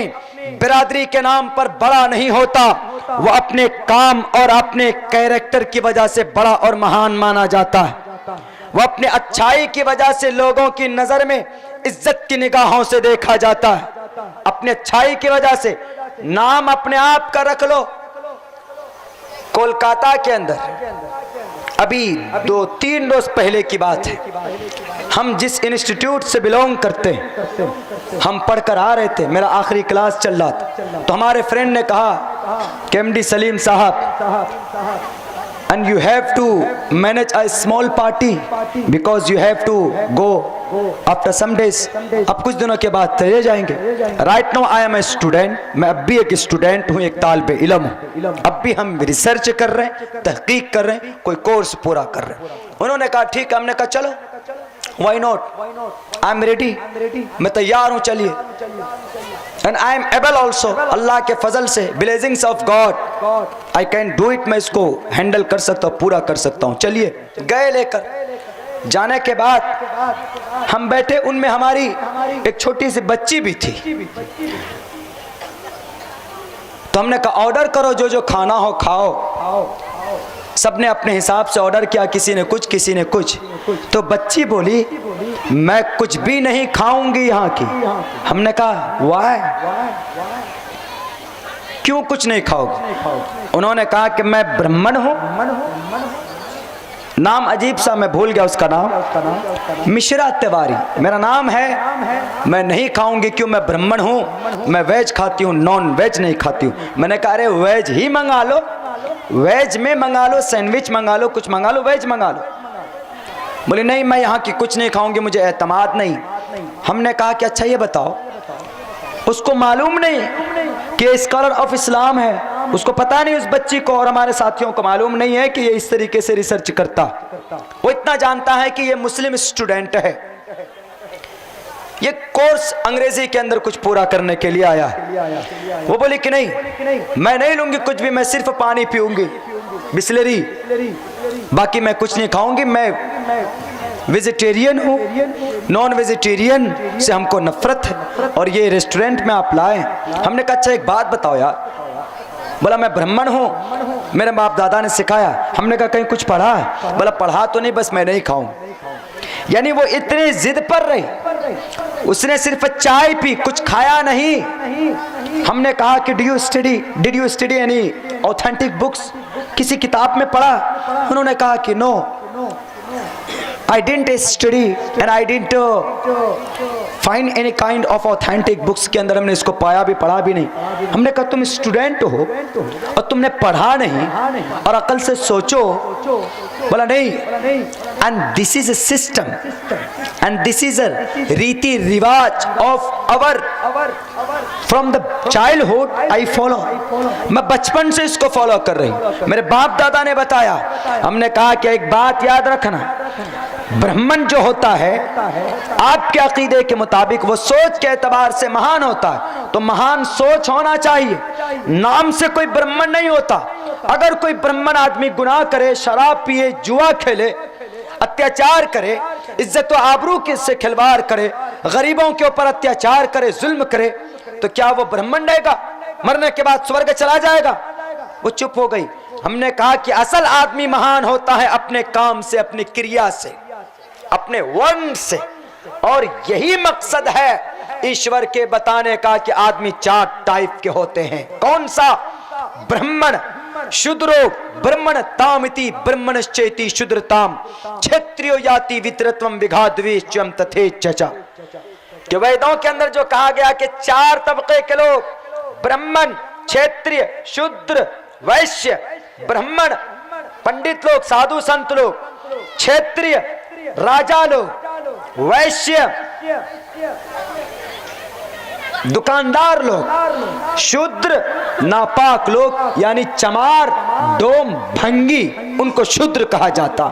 बिरादरी के नाम पर बड़ा नहीं होता, वो अपने काम और अपने कैरेक्टर की वजह से बड़ा और महान माना जाता है। वो अपने अच्छाई की वजह से लोगों की नजर में इज्जत की निगाहों से देखा जाता है। अपनी अच्छाई की वजह से नाम अपने आप का रख लो। कोलकाता के अंदर अभी 2-3 रोज पहले की बात है, हम जिस इंस्टीट्यूट से बिलोंग करते हैं, हम पढ़कर आ रहे थे, मेरा आखिरी क्लास चल रहा था, तो हमारे फ्रेंड ने कहा कि एमडी सलीम साहब, and you have to manage a small party because you have to go after some days। अब कुछ दिनों के बाद चले जाएंगे। Right now I am a student, मैं अब भी एक स्टूडेंट हूँ, एक तालिबे इल्म हूँ। अब भी हम रिसर्च कर रहे हैं, तहकीक कर रहे हैं, कोई कोर्स पूरा कर रहे हैं। उन्होंने कहा ठीक है, हमने कहा चलो, why not, I am ready, मैं तैयार हूँ, चलिए। And I am able also, अल्लाह के फजल से, blessings of God, I can do it, मैं इसको हैंडल कर सकता हूँ, पूरा कर सकता हूँ, चलिए। गए लेकर, जाने के बाद हम बैठे, उनमें हमारी एक छोटी सी बच्ची भी थी। तो हमने कहा ऑर्डर करो, जो जो खाना हो खाओ। सबने अपने हिसाब से ऑर्डर किया, किसी ने कुछ, किसी ने कुछ। तो बच्ची बोली मैं कुछ भी नहीं खाऊंगी यहाँ की। हमने कहा वाई, क्यों कुछ नहीं खाओगे? उन्होंने कहा कि मैं ब्राह्मण हूँ, नाम अजीब सा मैं भूल गया उसका नाम, मिश्रा तिवारी मेरा नाम है, मैं नहीं खाऊंगी, क्यों, मैं ब्राह्मण हूँ, मैं वेज खाती हूँ, नॉन वेज नहीं खाती हूँ। मैंने कहा अरे वेज ही मंगा लो, वेज में मंगा लो, सैंडविच मंगा लो, कुछ मंगा लो, वेज मंगा लो। बोले नहीं मैं यहाँ की कुछ नहीं खाऊंगी, मुझे एतमाद नहीं। हमने कहा कि अच्छा ये बताओ, उसको मालूम नहीं कि स्कॉलर ऑफ इस्लाम है, उसको पता नहीं, उस बच्ची को और हमारे साथियों को मालूम नहीं है कि ये इस तरीके से रिसर्च करता। वो इतना जानता है कि ये मुस्लिम स्टूडेंट है, ये कोर्स अंग्रेजी के अंदर कुछ पूरा करने के लिए आया है। वो बोली कि नहीं मैं नहीं लूंगी कुछ भी, मैं सिर्फ पानी पीऊंगी, बिस्लरी, बाकी मैं कुछ नहीं खाऊंगी, मैं वेजिटेरियन हूँ, नॉन वेजिटेरियन से हमको नफरत है, और ये रेस्टोरेंट में आप लाए। हमने कहा अच्छा एक बात बताओ यार। बोला मैं ब्राह्मण हूँ, मेरे बाप दादा ने सिखाया। हमने कहा कहीं कुछ पढ़ा है? बोला पढ़ा तो नहीं, बस मैं नहीं खाऊं। यानी वो इतनी जिद पर रही, उसने सिर्फ चाय पी, कुछ खाया नहीं। हमने कहा कि did you study any authentic books, किसी किताब में पढ़ा? उन्होंने कहा कि no, I didn't study and I didn't find any kind of authentic books। के अंदर हमने इसको पाया भी, पढ़ा भी नहीं। हमने कहा तुम स्टूडेंट हो और तुमने पढ़ा नहीं और अकल से सोचो। बोला नहीं, and this is a system and this is a रीति रिवाज of our from the childhood I follow। मैं बचपन से इसको फॉलो कर रही हूँ, मेरे बाप दादा ने बताया। हमने कहा कि एक बात याद रखना, ब्राह्मण जो होता है आपके अकीदे के मुताबिक वो सोच के एतबार से महान होता है, तो महान सोच होना चाहिए, नाम से कोई ब्राह्मण नहीं होता। अगर कोई ब्राह्मण आदमी गुनाह करे, शराब पिए, जुआ खेले, अत्याचार करे, इज्जत व आबरू के से खिलवाड़ करे, गरीबों के ऊपर अत्याचार करे, जुल्म करे, तो क्या वो ब्राह्मण रहेगा? मरने के बाद स्वर्ग चला जाएगा? वो चुप हो गई। हमने कहा कि असल आदमी महान होता है अपने काम से, अपनी क्रिया से, अपने वर्ण से, और यही मकसद है ईश्वर के बताने का कि आदमी 4 टाइप के होते हैं। कौन सा? ब्राह्मण, शूद्रो ब्राह्मण तामिति ब्राह्मणश्चेति शूद्रताम क्षत्रियो याति वितरत्वम विघाद्वेश्चम तथेच्छचा। कि वेदों के अंदर जो कहा गया कि 4 तबके के लोग, ब्राह्मण, क्षत्रिय, शूद्र, वैश्य, ब्राह्मण पंडित लोग, साधु संत लोग, क्षत्रिय राजा लोग, वैश्य दुकानदार लोग, शूद्र नापाक लोग यानी चमार, डोम, भंगी, उनको शूद्र कहा जाता।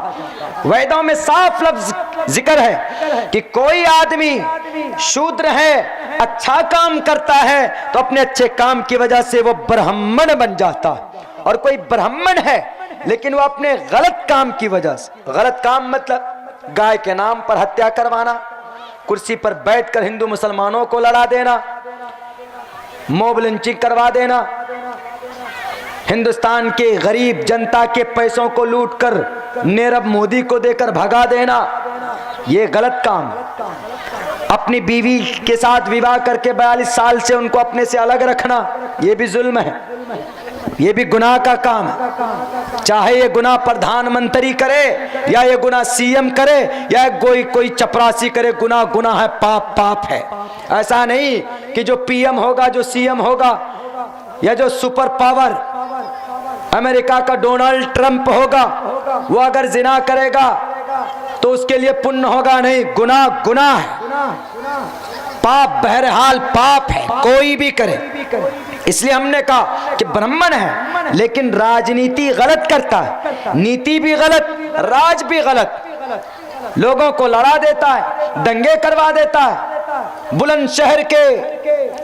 वेदों में साफ लफ्ज जिक्र है कि कोई आदमी शूद्र है, अच्छा काम करता है तो अपने अच्छे काम की वजह से वो ब्राह्मण बन जाता, और कोई ब्राह्मण है लेकिन वो अपने गलत काम की वजह से, गलत काम मतलब गाय के नाम पर हत्या करवाना, कुर्सी पर बैठकर हिंदू मुसलमानों को लड़ा देना, मॉब लिंचिंग करवा देना, हिंदुस्तान के गरीब जनता के पैसों को लूटकर नीरव मोदी को देकर भगा देना, ये गलत काम। अपनी बीवी के साथ विवाह करके 42 साल से उनको अपने से अलग रखना, ये भी जुल्म है, ये भी गुनाह का काम है। चाहे ये गुनाह प्रधानमंत्री करे या ये गुनाह सीएम करे या कोई चपरासी करे, गुनाह गुनाह है, पाप पाप है। ऐसा नहीं कि जो पीएम होगा, जो सीएम होगा या जो सुपर पावर अमेरिका का डोनाल्ड ट्रंप होगा, वो अगर जिना करेगा तो उसके लिए पुण्य होगा, नहीं, गुनाह गुनाह है, पाप बहरहाल पाप है, कोई भी करे। इसलिए हमने कहा कि ब्राह्मण है लेकिन राजनीति गलत करता है, नीति भी गलत, राज भी गलत, लोगों को लड़ा देता है, दंगे करवा देता है। बुलंदशहर के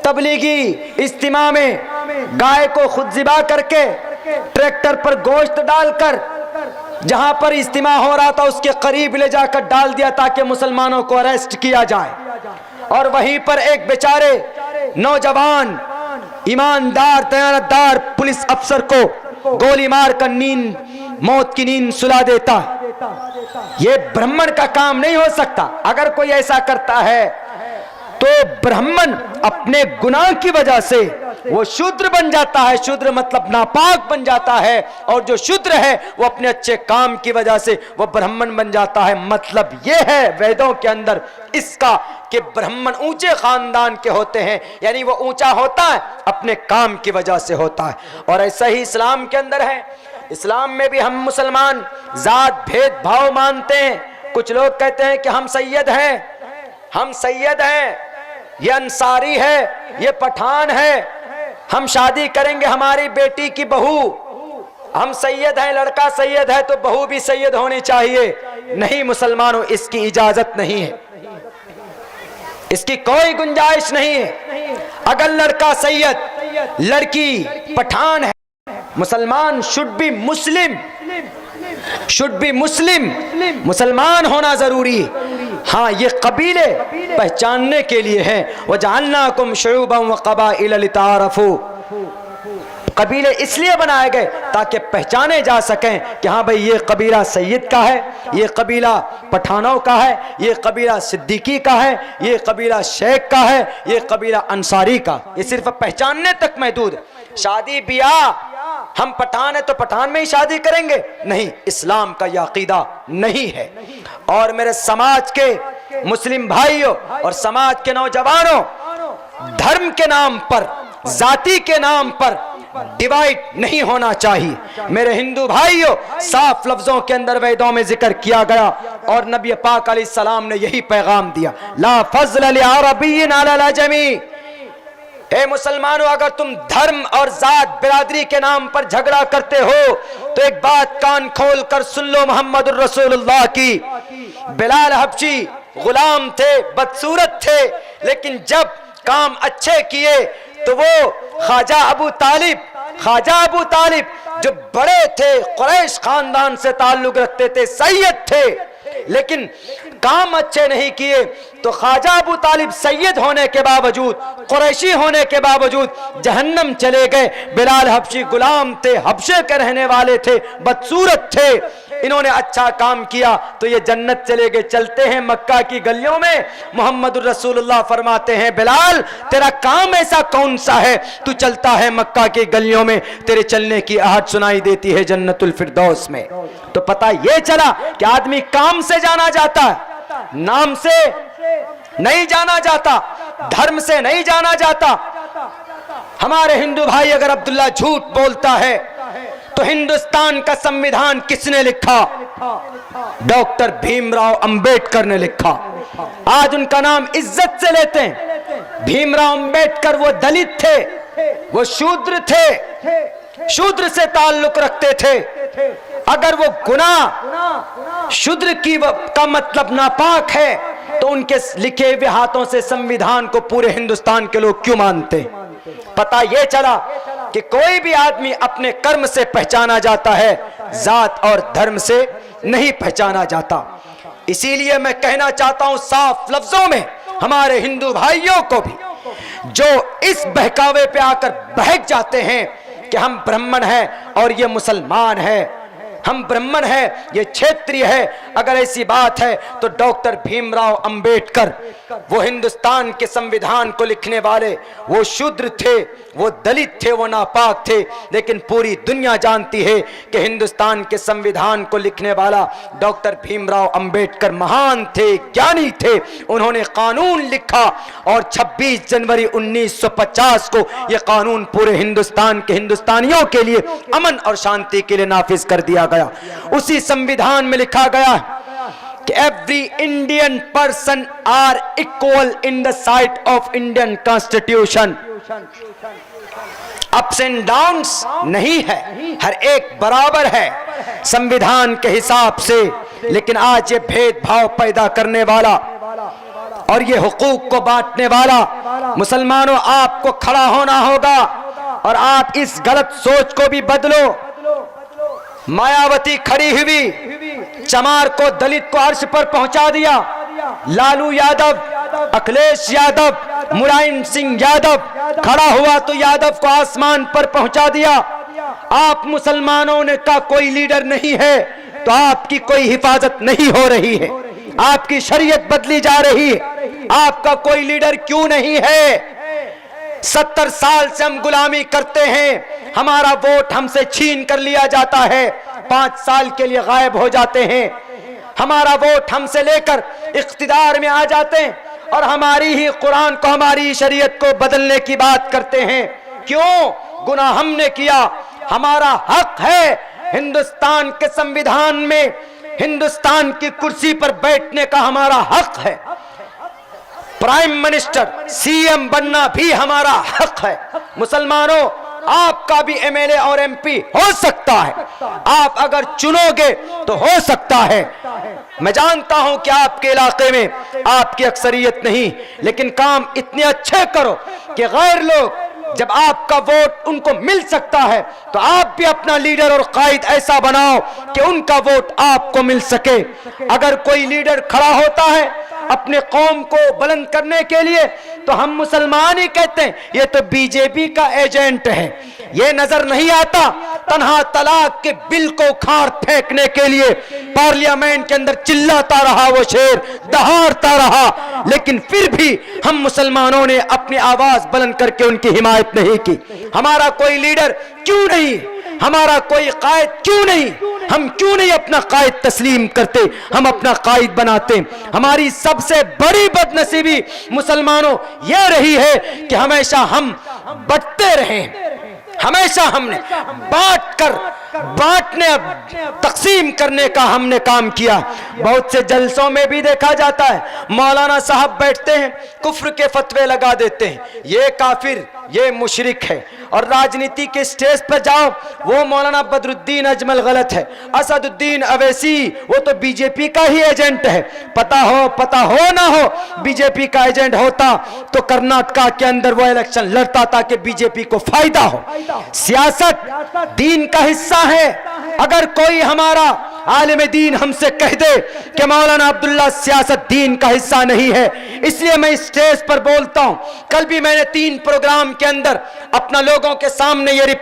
तबलीगी इज्तिमा में गाय को खुद ज़िबा करके ट्रैक्टर पर गोश्त डालकर जहां पर इज्तिमा हो रहा था उसके करीब ले जाकर डाल दिया ताकि मुसलमानों को अरेस्ट किया जाए। और वहीं पर एक बेचारे नौजवान ईमानदार दयानतदार पुलिस अफसर को गोली मार कर मौत की नींद सुला देता। ये ब्राह्मण का काम नहीं हो सकता। अगर कोई ऐसा करता है तो ब्राह्मण अपने गुनाह की वजह से वो शूद्र बन जाता है, शूद्र मतलब नापाक बन जाता है, और जो शूद्र है वो अपने अच्छे काम की वजह से वो ब्राह्मण बन जाता है। मतलब ये है वेदों के अंदर इसका कि ब्राह्मण ऊंचे खानदान के होते हैं, यानी वो ऊंचा होता है अपने काम की वजह से होता है। और ऐसा ही इस्लाम के अंदर है। इस्लाम में भी हम मुसलमान जात भेदभाव मानते हैं। कुछ लोग कहते हैं कि हम सैयद हैं, हम सैयद हैं, ये अंसारी है, ये पठान है, हम शादी करेंगे हमारी बेटी की बहू, हम सैयद हैं, लड़का सैयद है तो बहू भी सैयद होनी चाहिए। नहीं मुसलमानों, इसकी इजाजत नहीं है, इसकी कोई गुंजाइश नहीं है। अगर लड़का सैयद, लड़की पठान है, मुसलमान should be Muslim, should be Muslim, मुसलमान होना जरूरी है। हाँ, ये कबीले पहचानने के लिए हैं। वजअलनाकुम शुऊबन व क़बाइल लिताअरफ़ू, कबीले इसलिए बनाए गए ताकि पहचाने जा सकें कि हाँ भाई ये कबीला सैयद का है, ये कबीला पठानों का है, ये कबीला सिद्दीकी का है, ये कबीला शेख का है, ये कबीला अंसारी का। ये सिर्फ पहचानने तक महदूद। शादी ब्याह हम पठान है तो पठान में ही शादी करेंगे, नहीं, इस्लाम का यह अकीदा नहीं है। और मेरे समाज के मुस्लिम भाइयों और समाज के नौजवानों, धर्म के नाम पर, जाति के नाम पर डिवाइड नहीं होना चाहिए। मेरे हिंदू भाइयों, साफ लफ्जों के अंदर वेदों में जिक्र किया गया और नबी पाक अलैहिस्सलाम ने यही पैगाम दिया, ला फज़्ल लिअरबिय्यिन अला अजमी। ए मुसलमानों, अगर तुम धर्म और जात बिरादरी के नाम पर झगड़ा करते हो तो एक बात कान खोल कर सुन लो मोहम्मदुर रसूलुल्लाह की। बिलाल हबशी गुलाम थे, बदसूरत थे, लेकिन जब काम अच्छे किए तो वो ख्वाजा अबू तालिब जो बड़े थे, कुरैश खानदान से ताल्लुक रखते थे, सैयद थे, लेकिन काम अच्छे नहीं किए तो ख्वाजा अबू तालिब सैयद होने के बावजूद, कुरैशी होने के बावजूद जहन्नम चले गए। बिलाल हबशी गुलाम थे, हबशे के रहने वाले थे, बदसूरत थे, इन्होंने अच्छा काम किया तो ये जन्नत चले गए। चलते हैं मक्का की गलियों में, मोहम्मद रसूलुल्लाह फरमाते हैं, बिलाल तेरा काम ऐसा कौन सा है, तू चलता है मक्का की गलियों में, तेरे चलने की आहट सुनाई देती है जन्नतुल फिरदौस में। तो पता ये चला कि आदमी काम से जाना जाता है, नाम से नहीं जाना जाता, धर्म से नहीं जाना जाता। हमारे हिंदू भाई अगर अब्दुल्ला झूठ बोलता है तो हिंदुस्तान का संविधान किसने लिखा? डॉक्टर भीमराव अंबेडकर ने लिखा। आज उनका नाम इज्जत से लेते हैं। भीमराव अंबेडकर वो दलित थे, वो शूद्र थे, शूद्र से ताल्लुक रखते थे। अगर वो गुनाह शूद्र की का मतलब नापाक है तो उनके लिखे हुए हाथों से संविधान को पूरे हिंदुस्तान के लोग क्यों मानते? पता ये चला कि कोई भी आदमी अपने कर्म से पहचाना जाता है, जात और धर्म से नहीं पहचाना जाता। इसीलिए मैं कहना चाहता हूं साफ लफ्जों में हमारे हिंदू भाइयों को भी, जो इस बहकावे पे आकर बहक जाते हैं कि हम ब्राह्मण हैं और ये मुसलमान है, हम ब्राह्मण है, ये क्षेत्रीय है। अगर ऐसी बात है तो डॉक्टर भीमराव अंबेडकर, वो हिंदुस्तान के संविधान को लिखने वाले, वो शूद्र थे, वो दलित थे, वो नापाक थे, लेकिन पूरी दुनिया जानती है कि हिंदुस्तान के संविधान को लिखने वाला डॉक्टर भीमराव अंबेडकर महान थे, ज्ञानी थे। उन्होंने कानून लिखा और 26 जनवरी 1950 को यह कानून पूरे हिंदुस्तान के हिंदुस्तानियों के लिए अमन और शांति के लिए नाफिज कर दिया गया। उसी संविधान में लिखा गया कि every Indian person are equal in the sight of Indian constitution. Ups and downs नहीं है, हर एक बराबर है संविधान के हिसाब से। लेकिन आज ये भेदभाव पैदा करने वाला और ये हुकूक को बांटने वाला, मुसलमानों आपको खड़ा होना होगा और आप इस गलत सोच को भी बदलो। मायावती खड़ी हुई, चमार को दलित को अर्श पर पहुंचा दिया। लालू यादव, अखिलेश यादव, मुलायम सिंह यादव खड़ा हुआ तो यादव को आसमान पर पहुंचा दिया। आप मुसलमानों ने का कोई लीडर नहीं है तो आपकी कोई हिफाजत नहीं हो रही है, आपकी शरीयत बदली जा रही है। आपका कोई लीडर क्यों नहीं है? 70 साल से हम गुलामी करते हैं, हमारा वोट हमसे छीन कर लिया जाता है, 5 साल के लिए गायब हो जाते हैं। हमारा वोट हमसे लेकर इख्तिदार में आ जाते हैं और हमारी ही कुरान को, हमारी शरीयत को बदलने की बात करते हैं। क्यों? गुनाह हमने किया, हमारा हक है हिंदुस्तान के संविधान में, हिंदुस्तान की कुर्सी पर बैठने का हमारा हक है। प्राइम मिनिस्टर, सीएम बनना भी हमारा हक है। मुसलमानों, आपका भी एमएलए और एमपी हो सकता है, आप अगर चुनोगे तो हो सकता है। मैं जानता हूं कि आपके इलाके में आपकी अक्सरियत नहीं, लेकिन काम इतने अच्छे करो कि गैर लोग, जब आपका वोट उनको मिल सकता है तो आप भी अपना लीडर और कायद ऐसा बनाओ कि उनका वोट आपको मिल सके। अगर कोई लीडर खड़ा होता है अपने कौम को बुलंद करने के लिए तो हम मुसलमान ही कहते हैं ये तो बीजेपी का एजेंट है। ये नजर नहीं आता तन्हा तलाक के बिल को उखाड़ फेंकने के लिए पार्लियामेंट के अंदर चिल्लाता रहा वो शेर, दहाड़ता रहा, लेकिन फिर भी हम मुसलमानों ने अपनी आवाज बुलंद करके उनकी हिमायत नहीं की। हमारा कोई लीडर क्यों नहीं, हमारा कोई कायद क्यों नहीं, हम क्यों नहीं अपना कायद तस्लीम करते, हम अपना कायद बनाते। हमारी सबसे बड़ी बदनसीबी मुसलमानों यह रही है कि हमेशा हम बंटते रहे, हमेशा हमने बांटने तकसीम करने का हमने काम किया। बहुत से जलसों में भी देखा जाता है मौलाना साहब बैठते हैं, कुफ्र के फतवे लगा देते हैं, ये काफिर, ये मुशरिक है। और राजनीति के स्टेज पर जाओ, वो मौलाना बदरुद्दीन अजमल गलत है, असदुद्दीन अवैसी वो तो बीजेपी का ही एजेंट है। पता हो ना हो, बीजेपी का एजेंट होता तो कर्नाटका के अंदर वो इलेक्शन लड़ता ताकि बीजेपी को फायदा हो। सियासत दीन का हिस्सा है। अगर कोई हमारा आलिम दीन हमसे कह दे कि मौलाना अब्दुल्ला सियासत दीन का हिस्सा नहीं है, इसलिए मैं स्टेज पर बोलता हूं। कल भी मैंने 3 प्रोग्राम के अंदर अपना लोगों के सामने ये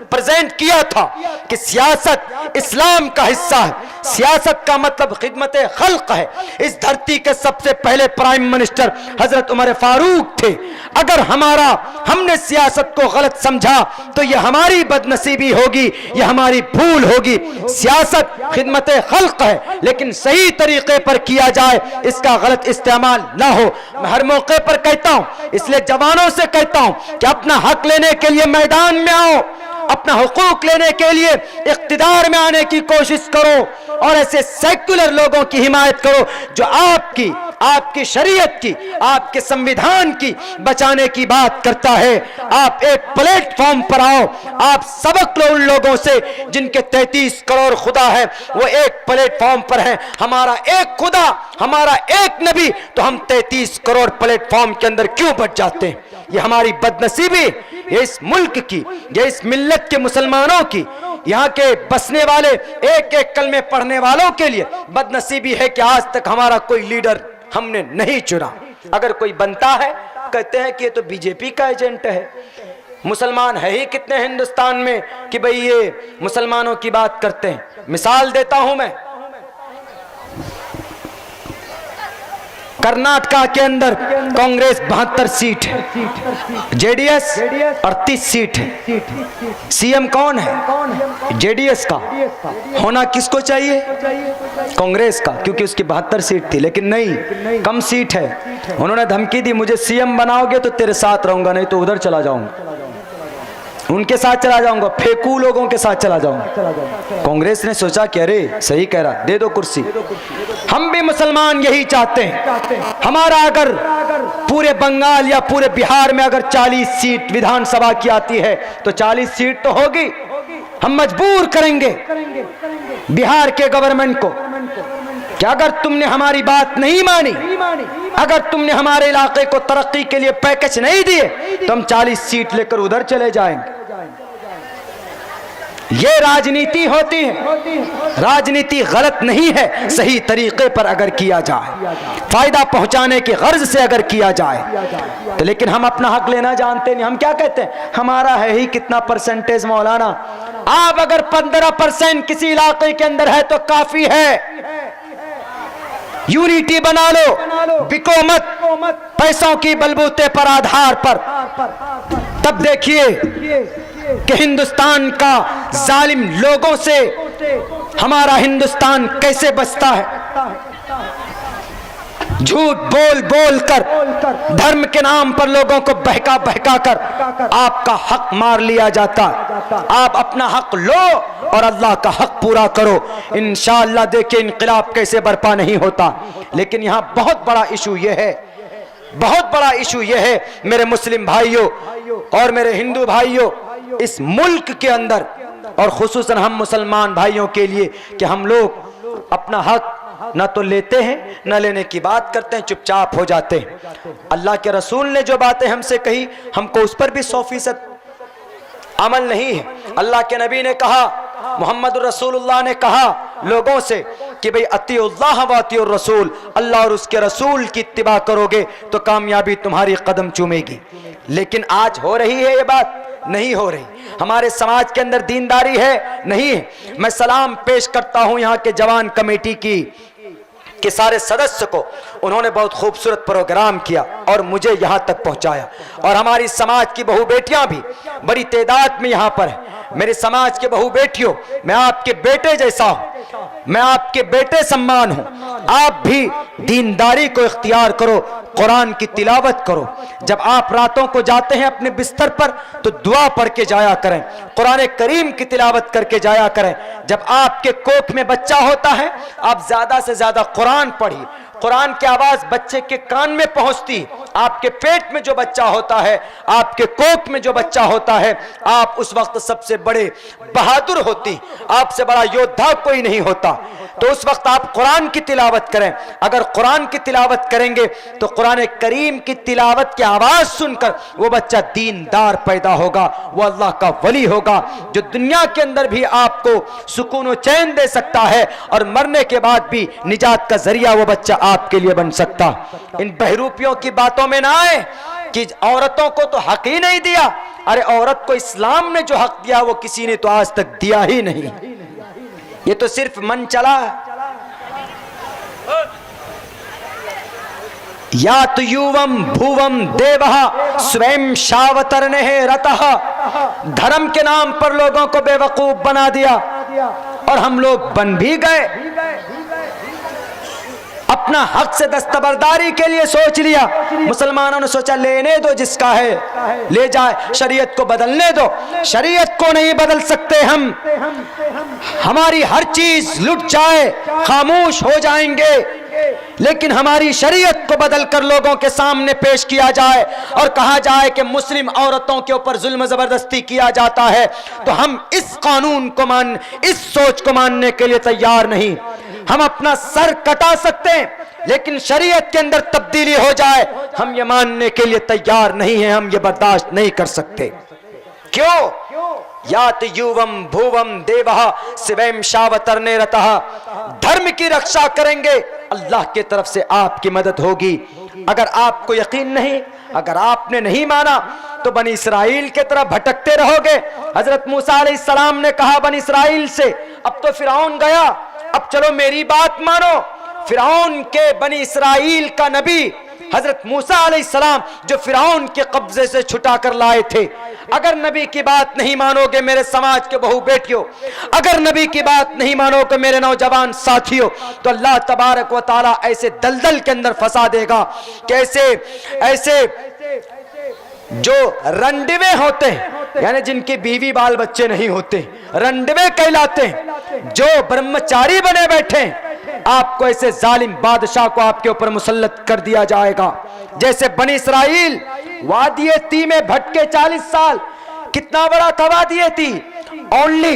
प्रेजेंट किया था कि सियासत इस्लाम का हिस्सा है। सियासत का मतलब खिदमत खल्क है। इस धरती के सबसे पहले प्राइम मिनिस्टर हजरत उमर फारूक थे। अगर हमने सियासत को गलत समझा तो यह हमारी बदनसीबी होगी, यह हमारी भूल होगी। सियासत खिदमत खल्क है, लेकिन सही तरीके पर किया जाए, इसका गलत इस्तेमाल ना हो। मैं हर मौके पर कहता हूं, इसलिए जवानों से कहता हूं कि अपना हक लेने के लिए मैदान में आओ, अपना हुकूक लेने के लिए इख्तिदार में आने की कोशिश करो और ऐसे सेक्युलर लोगों की हिमायत करो जो आपकी शरीयत की, आपके संविधान की बचाने की बात करता है। आप एक प्लेटफॉर्म पर आओ, आप सबक लो उन लोगों से जिनके 33 करोड़ खुदा है, वो एक प्लेटफॉर्म पर है। हमारा एक खुदा, हमारा एक नबी, तो हम 33 करोड़ प्लेटफॉर्म के अंदर क्यों बच जाते हैं? ये हमारी बदनसीबी, ये इस मुल्क की, ये इस मिल्लत के मुसलमानों की, यहाँ के बसने वाले एक एक कलमे पढ़ने वालों के लिए बदनसीबी है कि आज तक हमारा कोई लीडर हमने नहीं चुना। अगर कोई बनता है कहते हैं कि ये तो बीजेपी का एजेंट है। मुसलमान है ही कितने हिंदुस्तान में कि भाई ये मुसलमानों की बात करते हैं। मिसाल देता हूं मैं, कर्नाटका के अंदर कांग्रेस 72 सीट है, जेडीएस 38 सीट है। सीएम कौन है? जेडीएस का। होना किसको चाहिए? कांग्रेस का, क्योंकि उसकी 72 सीट थी। लेकिन नहीं, कम सीट है। उन्होंने धमकी दी, मुझे सीएम बनाओगे तो तेरे साथ रहूंगा, नहीं तो उधर चला जाऊंगा, उनके साथ चला जाऊंगा, फेंकू लोगों के साथ चला जाऊंगा। कांग्रेस ने सोचा कि अरे सही कह रहा, दे दो कुर्सी। हम भी मुसलमान यही चाहते हैं। हमारा अगर पूरे बंगाल या पूरे बिहार में अगर 40 सीट विधानसभा की आती है तो 40 सीट तो होगी। हम मजबूर करेंगे बिहार के गवर्नमेंट को कि अगर तुमने हमारी बात नहीं मानी, अगर तुमने हमारे इलाके को तरक्की के लिए पैकेज नहीं दिए तो हम 40 सीट लेकर उधर चले जाएंगे। ये राजनीति होती है। राजनीति गलत नहीं है, सही तरीके पर अगर किया जाए, फायदा पहुंचाने की गर्ज से अगर किया जाए तो। लेकिन हम अपना हक लेना जानते नहीं। हम क्या कहते हैं, हमारा है ही कितना परसेंटेज मौलाना। आप अगर 15% किसी इलाके के अंदर है तो काफी है। यूनिटी बना लो, बिको मत पैसों की बलबूते पर आधार पर। तब देखिए कि हिंदुस्तान का जालिम लोगों से हमारा हिंदुस्तान कैसे बचता है। झूठ बोल बोल कर, धर्म के नाम पर लोगों को बहका बहका कर आपका हक मार लिया जाता। आप अपना हक लो और अल्लाह का हक पूरा करो। इंशाअल्लाह देखिए इनकलाब कैसे बर्पा नहीं होता। लेकिन यहाँ बहुत बड़ा इशू ये है, बहुत बड़ा इशू ये है मेरे मुस्लिम भाइयों और मेरे हिंदू भाइयों, इस मुल्क के अंदर और खुसूसन हम मुसलमान भाइयों के लिए, कि हम लोग अपना हक ना तो लेते हैं ना लेने की बात करते हैं, चुपचाप हो जाते हैं। अल्लाह के रसूल ने जो बातें हमसे कही, हमको उस पर भी 100% अमल नहीं है। अल्लाह के नबी ने कहा, मोहम्मद रसूलुल्लाह ने कहा लोगों से कि भाई अतीउल्लाह व अतीउर रसूल, अल्लाह और उसके रसूल की इत्तिबा करोगे तो कामयाबी तुम्हारी कदम चूमेगी। लेकिन आज हो रही है ये बात? नहीं हो रही। हमारे समाज के अंदर दीनदारी है? नहीं है। मैं सलाम पेश करता हूं यहाँ के जवान कमेटी के सारे सदस्य को। उन्होंने बहुत खूबसूरत प्रोग्राम किया और मुझे यहाँ तक पहुँचाया। और हमारी समाज की बहू बेटियां भी बड़ी तादाद में यहाँ पर है। मेरे समाज के बहू बेटियों, मैं आपके बेटे जैसा हूं, मैं आपके बेटे सम्मान हूं। आप भी दीनदारी को इख्तियार करो, कुरान की तिलावत करो। जब आप रातों को जाते हैं अपने बिस्तर पर तो दुआ पढ़ के जाया करें, कुरान करीम की तिलावत करके जाया करें। जब आपके कोख में बच्चा होता है आप ज्यादा से ज्यादा कुरान पढ़िए। कुरान की आवाज बच्चे के कान में पहुंचती। आपके पेट में जो बच्चा होता है, आपके कोख में जो बच्चा होता है, आप उस वक्त सबसे बड़े बहादुर होती, आपसे बड़ा योद्धा कोई नहीं होता। तो उस वक्त आप कुरान की तिलावत करें। अगर कुरान की तिलावत करेंगे तो कुरान करीम की तिलावत की आवाज सुनकर वो बच्चा दीनदार पैदा होगा, वो अल्लाह का वली होगा, जो दुनिया के अंदर भी आपको सुकून और चैन दे सकता है और मरने के बाद भी निजात का जरिया वो बच्चा आपके लिए बन सकता। इन बहरूपियों की बातों में ना आए कि औरतों को तो हक ही नहीं दिया। अरे औरत को इस्लाम ने जो हक दिया वो किसी ने तो आज तक दिया ही नहीं। ये तो सिर्फ मन चला। या तो युवम भुवम देवः स्वयं शावतरणे रतः। धर्म के नाम पर लोगों को बेवकूफ बना दिया और हम लोग बन भी गए। अपना हक से दस्तबरदारी के लिए सोच लिया। मुसलमानों ने सोचा लेने दो, जिसका है ले जाए, शरीयत को बदलने दो। शरीयत को नहीं बदल सकते हम। हमारी हर चीज लुट जाए खामोश हो जाएंगे, लेकिन हमारी शरीयत को बदलकर लोगों के सामने पेश किया जाए और कहा जाए कि मुस्लिम औरतों के ऊपर जुल्म जबरदस्ती किया जाता है, तो हम इस कानून को इस सोच को मानने के लिए तैयार नहीं। हम अपना सर कटा सकते हैं, लेकिन शरीयत के अंदर तब्दीली हो जाए हम ये मानने के लिए तैयार नहीं हैं। हम ये बर्दाश्त नहीं कर सकते। क्यों? यात युवम भुवम देवः स्वयं शावतरणे रतः। धर्म की रक्षा करेंगे, अल्लाह की तरफ से आपकी मदद होगी। अगर आपको यकीन नहीं, अगर आपने नहीं माना तो बनी इसराइल के तरह भटकते रहोगे। हजरत मूसा अलैहिस्सलाम ने कहा बनी इसराइल से, अब तो फिरौन गया, अब चलो मेरी बात मानो। फिरौन के बनी इसराइल का नबी हजरत मूसा अलैहिस्सलाम जो फिरौन के कब्जे से छुटा कर लाए थे, अगर नबी की बात नहीं मानोगे मेरे समाज के बहू बेटियों, अगर नबी की बात नहीं मानोगे मेरे नौजवान साथियों, तो अल्लाह तबारक व तआला ऐसे दलदल के अंदर फंसा देगा कि ऐसे जो रंडवे होते हैं, यानी जिनकी बीवी बाल बच्चे नहीं होते, रंडवे कहलाते हैं, जो ब्रह्मचारी बने बैठे, आपको ऐसे जालिम बादशाह को आपके ऊपर मुसल्लत कर दिया जाएगा। जैसे बनी इसराइल वादिये ती में भटके 40 साल, कितना बड़ा था वादिये ती? Only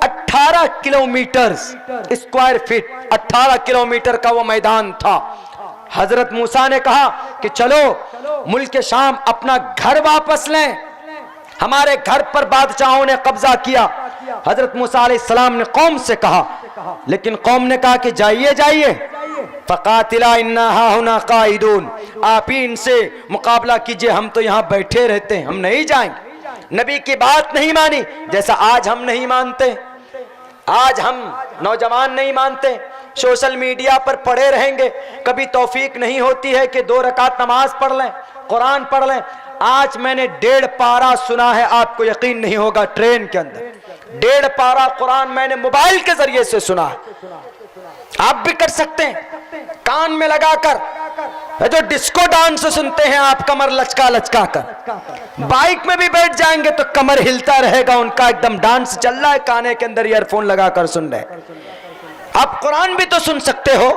18 kilometre square feet, 18 kilometre का वो मैदान था। हजरत मूसा ने कहा कि चलो मुल्क शाम अपना घर वापस लें, हमारे घर पर बादशाहों ने कब्जा किया। हजरत मूसा अलैहिस्सलाम ने कौम से कहा, लेकिन कौम ने कहा कि जाइए जाइए, फ़क़ातिला इन्ना हाहुना क़ाइदून, आप ही इनसे मुकाबला कीजिए, हम तो यहाँ बैठे रहते हैं, हम नहीं जाएंगे। नबी की बात नहीं मानी, जैसा आज हम नहीं मानते, आज हम नौजवान नहीं मानते, सोशल मीडिया पर पड़े रहेंगे, कभी तौफीक नहीं होती है कि 2 रकात नमाज पढ़ लें, कुरान पढ़ लें। आज मैंने 1.5 पारा सुना है, आपको यकीन नहीं होगा, ट्रेन के अंदर 1.5 पारा कुरान मैंने मोबाइल के जरिए से सुना है। आप भी कर सकते हैं, कान में लगाकर जो डिस्को डांस सुनते हैं आप, कमर लचका लचका कर, बाइक में भी बैठ जाएंगे तो कमर हिलता रहेगा उनका, एकदम डांस चल रहा है, काने के अंदर ईयरफोन लगाकर सुन रहे। आप कुरान भी तो सुन सकते हो,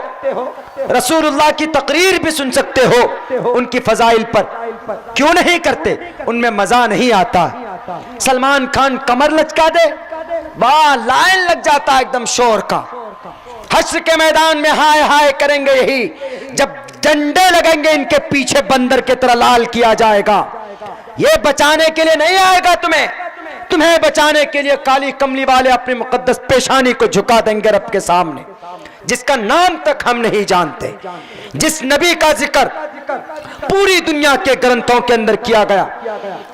रसूलुल्लाह की तकरीर भी सुन सकते हो, उनकी फजाइल पर क्यों नहीं करते? उनमें मजा नहीं आता। सलमान खान कमर लचका दे, वाह लाइन लग जाता एकदम शोर का। हश्र के मैदान में हाय हाय करेंगे यही, जब डंडे लगेंगे इनके पीछे बंदर की तरह लाल किया जाएगा। ये बचाने के लिए नहीं आएगा तुम्हें बचाने के लिए काली कमली वाले अपनी मुकद्दस पेशानी को झुका देंगे रब के सामने, जिसका नाम तक हम नहीं जानते, जिस नबी का जिक्र पूरी दुनिया के ग्रंथों के अंदर किया गया।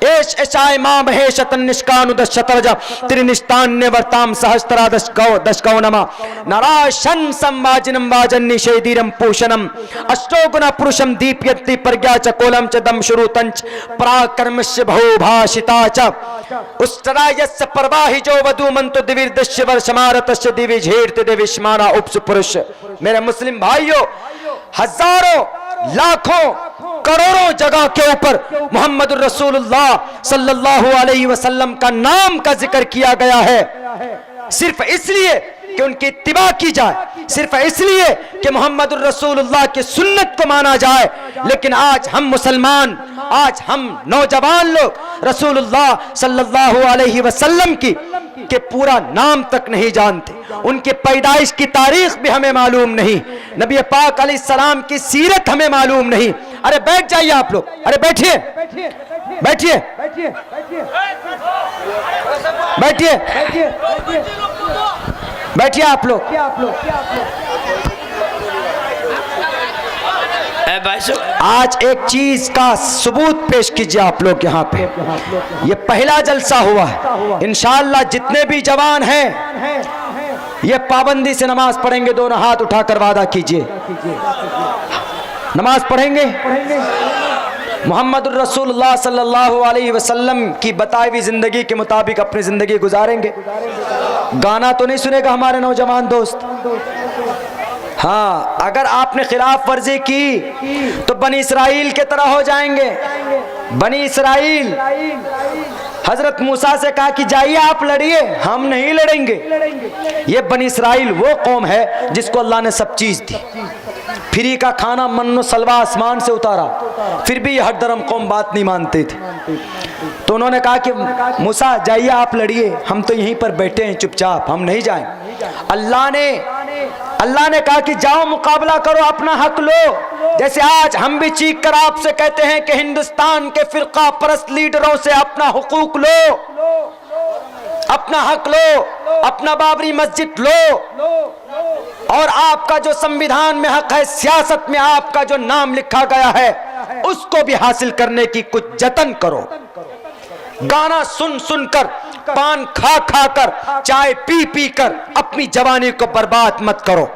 एश एशाय मां महेशतन निष्कानुदशतरजा त्रिनिष्ठान ने वर्ताम सहस्त्रा दशकौ नमा नाराशन संवाजिनम वाजन निषेधीरम पूषणम अष्टोगुण पुरुषम दीप्यति प्रज्ञा च कोलम च दम शुरुतंच पराक्रमस्य बहुभाषिता च उष्टरायस्य परवाहि जो वधु मंतु दिविर्दस्य वर्षमारतस्य दिवि झेर्त दिविष्माना उपसु पुरुष। मेरे मुस्लिम भाइयों, हजारों लाखों करोड़ों जगह के ऊपर मोहम्मद रसूलुल्लाह सल्लल्लाहु अलैहि वसल्लम का नाम का जिक्र किया गया है, सिर्फ इसलिए कि उनकी इत्तिबा की जाए, सिर्फ इसलिए कि मोहम्मद रसूलुल्लाह की सुन्नत को माना जाए। लेकिन आज हम मुसलमान, आज हम नौजवान लोग रसूलुल्लाह सल्लल्लाहु अलैहि वसल्लम के पूरा नाम तक नहीं जानते, उनकी पैदाइश की तारीख भी हमें मालूम नहीं, नबी पाक अलैहिस्सलाम की सीरत हमें मालूम नहीं। अरे बैठ जाइए आप लोग, अरे बैठिए बैठिए बैठिए बैठिए आप लोग। आज एक चीज का सबूत पेश कीजिए आप लोग यहाँ पे, ये पहला जलसा हुआ है। इंशाअल्लाह जितने भी जवान हैं ये पाबंदी से नमाज पढ़ेंगे, दोनों हाथ उठाकर वादा कीजिए, नमाज पढ़ेंगे, मोहम्मद रसूलुल्लाह सल्लल्लाहु अलैहि वसल्लम की बताई हुई जिंदगी के मुताबिक अपनी जिंदगी गुजारेंगे। गाना तो नहीं सुनेगा हमारे नौजवान दोस्त। हाँ, अगर आपने खिलाफ वर्जी की तो बनी इसराइल के तरह हो जाएंगे। बनी इसराइल हजरत मूसा से कहा कि जाइए आप लड़िए, हम नहीं लड़ेंगे। ये बनी इसराइल वो कौम है जिसको अल्लाह ने सब चीज दी, फ्री का खाना मन्नो सलवा आसमान से उतारा, फिर भी ये हर धर्म कौम बात नहीं मानते थे। तो उन्होंने कहा कि मूसा जाइए आप लड़िए, हम तो यहीं पर बैठे हैं चुपचाप, हम नहीं जाएं। अल्लाह ने कहा कि जाओ मुकाबला करो, अपना हक लो। जैसे आज हम भी चीख कर आपसे कहते हैं कि हिंदुस्तान के फिरका परस्त लीडरों से अपना हुकूक लो, अपना हक लो, अपना बाबरी मस्जिद लो, और आपका जो संविधान में हक है, सियासत में आपका जो नाम लिखा गया है, उसको भी हासिल करने की कुछ जतन करो। गाना सुन सुनकर, पान खा खा कर, चाय पी पी कर अपनी जवानी को बर्बाद मत करो।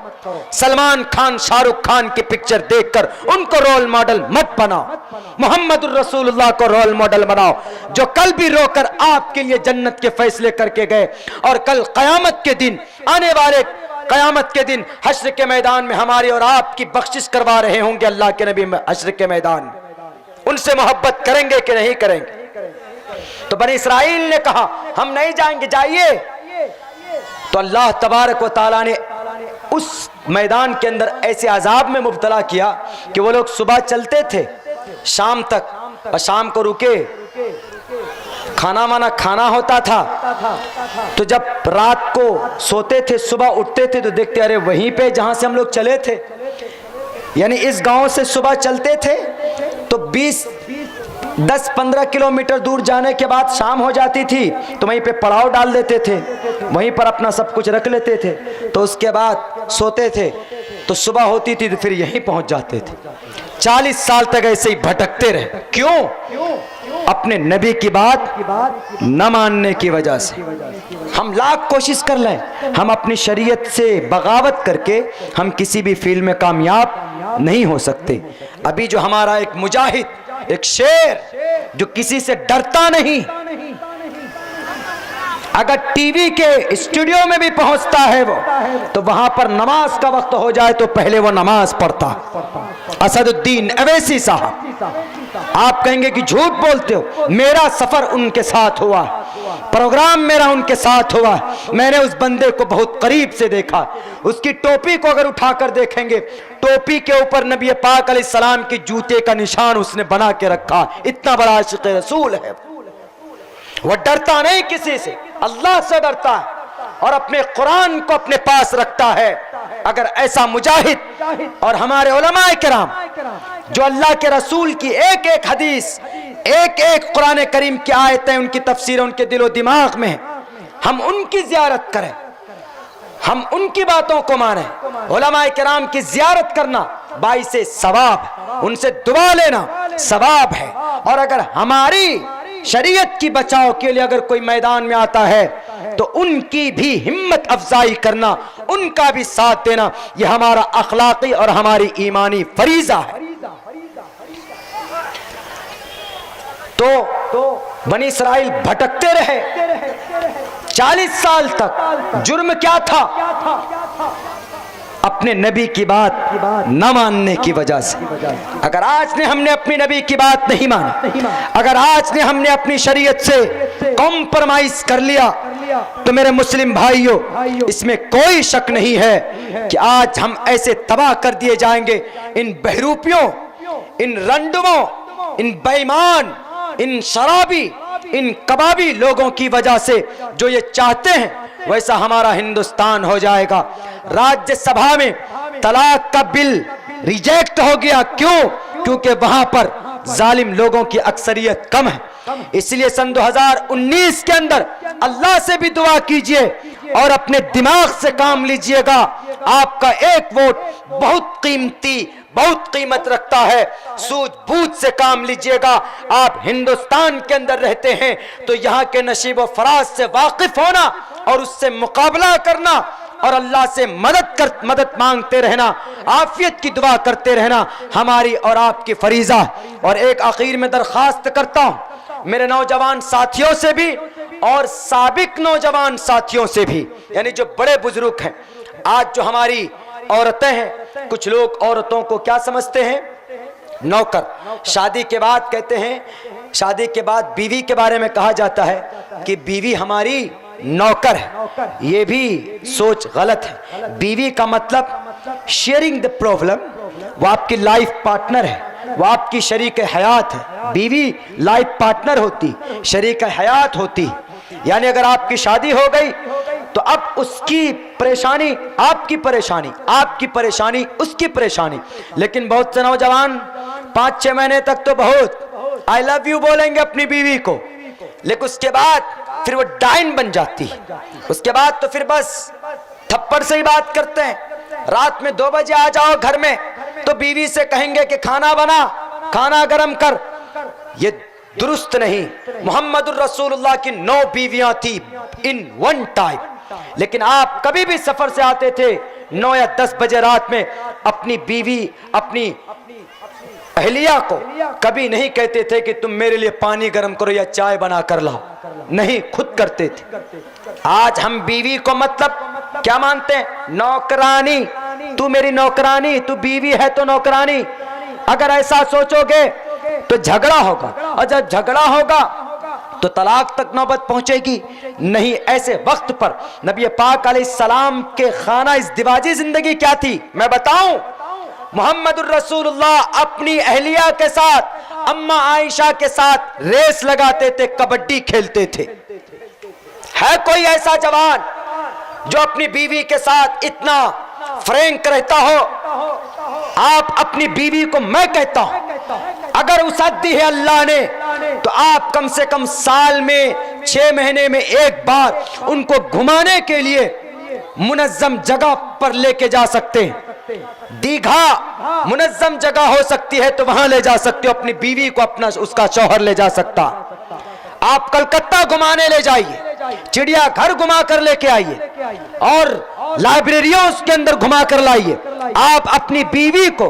सलमान खान, शाहरुख खान की पिक्चर देखकर उनको रोल मॉडल मत बनाओ। मोहम्मदुर रसूलुल्लाह को रोल मॉडल बनाओ, जो कल भी रोकर आपके लिए जन्नत के फैसले करके गए और कल कयामत के दिन, आने वाले कयामत के दिन हश्र के मैदान में हमारी और आपकी बख्शिश करवा रहे होंगे अल्लाह के नबी हश्र के मैदान में। उनसे मोहब्बत करेंगे कि नहीं करेंगे? तो बनी इसराइल ने कहा हम नहीं जाएंगे, जाइए। तो अल्लाह तबारक व तआला ने उस मैदान के अंदर ऐसे अजाब में मुब्तला किया कि वो लोग सुबह चलते थे शाम तक, और शाम को रुके, खाना वाना खाना होता था। तो जब रात को सोते थे, सुबह उठते थे तो देखते अरे वहीं पे जहां से हम लोग चले थे, यानी इस गांव से सुबह चलते थे तो 10-15 किलोमीटर दूर जाने के बाद शाम हो जाती थी, तो वहीं पे पड़ाव डाल देते थे, वहीं पर अपना सब कुछ रख लेते थे। तो उसके बाद सोते थे, तो सुबह होती थी तो फिर यहीं पहुंच जाते थे। 40 साल तक ऐसे ही भटकते रहे। क्यों? अपने नबी की बात न मानने की वजह से। हम लाख कोशिश कर लें, हम अपनी शरीयत से बगावत करके हम किसी भी फील्ड में कामयाब नहीं हो सकते। अभी जो हमारा एक मुजाहिद, एक शेर जो किसी से डरता नहीं, अगर टीवी के स्टूडियो में भी पहुंचता है वो, तो वहां पर नमाज का वक्त हो जाए तो पहले वो नमाज पढ़ता। असदुद्दीन अवैसी साहब, आप कहेंगे कि झूठ बोलते हो, मेरा सफर उनके साथ हुआ, प्रोग्राम मेरा उनके साथ हुआ, मैंने उस बंदे को बहुत करीब से देखा। उसकी टोपी को अगर उठाकर देखेंगे, टोपी के ऊपर नबी पाक अलैहिस्सलाम की जूते का निशान उसने बना के रखा। इतना बड़ा आशिक़ रसूल है वो। डरता नहीं किसी से, अल्लाह से डरता है और अपने कुरान को अपने पास रखता है। अगर ऐसा मुजाहिद और हमारे उलमाए किराम जो अल्लाह के रसूल की एक एक हदीस, एक एक कुरान करीम की आयतें, उनकी तफसीर उनके दिलो दिमाग में है, हम उनकी जियारत करें, हम उनकी बातों को माने। उलमाए किराम की जियारत करना बाइसे सवाब, उनसे दुआ लेना सवाब है। और अगर हमारी शरीयत की बचाव के लिए अगर कोई मैदान में आता है तो उनकी भी हिम्मत अफजाई करना, उनका भी साथ देना, यह हमारा अखलाकी और हमारी ईमानी फरीजा है। तो बनी इसराइल भटकते रहे 40 साल तक। जुर्म क्या था? अपने नबी की बात न मानने की वजह से। अगर आज ने हमने अपनी नबी की बात नहीं मानी, अगर आज ने हमने अपनी शरीयत से कॉम्प्रोमाइज कर लिया, तो मेरे मुस्लिम भाइयों, इसमें कोई शक नहीं है कि आज हम ऐसे तबाह कर दिए जाएंगे इन बहरूपियों, इन रंडुमों, इन बेईमान, इन शराबी, इन कबाबी लोगों की वजह से। जो ये चाहते हैं वैसा हमारा हिंदुस्तान हो जाएगा। राज्यसभा में तलाक का बिल रिजेक्ट हो गया। क्यों? क्योंकि वहां पर जालिम लोगों की अक्सरियत कम है। इसलिए सन 2019 के अंदर अल्लाह से भी दुआ कीजिए और अपने दिमाग से काम लीजिएगा। आपका एक वोट बहुत कीमती, बहुत कीमत रखता है। सूझबूझ से काम लीजिएगा। आप हिंदुस्तान के अंदर रहते हैं तो यहाँ के नशीब व फराज से वाकिफ होना और उससे मुकाबला करना और अल्लाह से मदद मांगते रहना, आफियत की दुआ करते रहना हमारी और आपकी फरीजा। और एक आखिर में दरखास्त करता हूं मेरे नौजवान साथियों से भी और साबिक नौजवान साथियों से भी, यानी जो बड़े बुजुर्ग हैं। आज जो हमारी औरतें हैं, कुछ लोग औरतों को क्या समझते हैं? नौकर। शादी के बाद कहते हैं, शादी के बाद बीवी के बारे में कहा जाता है कि बीवी हमारी नौकर है। ये भी सोच गलत है। बीवी का मतलब शेयरिंग द प्रॉब्लम, वो आपकी लाइफ पार्टनर है, वो आपकी शरीक हयात है। बीवी लाइफ पार्टनर होती, शरीक हयात होती। यानी अगर आपकी शादी हो गई तो अब उसकी परेशानी आपकी परेशानी, आपकी परेशानी उसकी परेशानी। लेकिन बहुत से नौजवान 5-6 महीने तक तो बहुत आई लव यू बोलेंगे अपनी बीवी को, लेकिन उसके बाद फिर वो डाइन बन जाती। उसके बाद तो फिर बस थप्पड़ से ही बात करते हैं। रात में 2 बजे आ जाओ घर में तो बीवी से कहेंगे कि खाना बना, खाना गरम कर, ये दुरुस्त नहीं। मोहम्मदुर रसूलुल्लाह की 9 बीवियां थी इन वन टाइम, लेकिन आप कभी भी सफर से आते थे 9 या 10 बजे रात में, अपनी बीवी, अपनी अहलिया को कभी नहीं कहते थे कि तुम मेरे लिए पानी गर्म करो या चाय बना कर लाओ, नहीं, खुद करते थे। आज हम बीवी को मतलब क्या मानते हैं? नौकरानी, तू मेरी नौकरानी, तू बीवी है तो नौकरानी। अगर ऐसा सोचोगे तो झगड़ा होगा, और जब झगड़ा होगा तो तलाक तक नौबत पहुंचेगी। नहीं, ऐसे वक्त पर नबी पाक अलैहिस्सलाम के खाना इस दिवाजी जिंदगी क्या थी मैं बताऊं। मोहम्मदुर रसूलुल्लाह अपनी अहलिया के साथ, अम्मा आयशा के साथ रेस लगाते थे, कबड्डी खेलते थे। है कोई ऐसा जवान जो अपनी बीवी के साथ इतना फ्रैंक रहता हो? आप अपनी बीवी को, मैं कहता हूं, अगर उसद्दी है अल्लाह ने, तो आप कम से कम साल में 6 महीने में एक बार उनको घुमाने के लिए मुनज्जम जगह पर लेके जा सकते हैं। दीघा मुनज्जम जगह हो सकती है तो वहां ले जा सकते हो अपनी बीवी को, अपना उसका शौहर ले जा सकता। आप कलकत्ता घुमाने ले जाइए, चिड़ियाघर घुमा कर लेके आइए, और लाइब्रेरियों के अंदर घुमा कर लाइए। आप अपनी बीवी को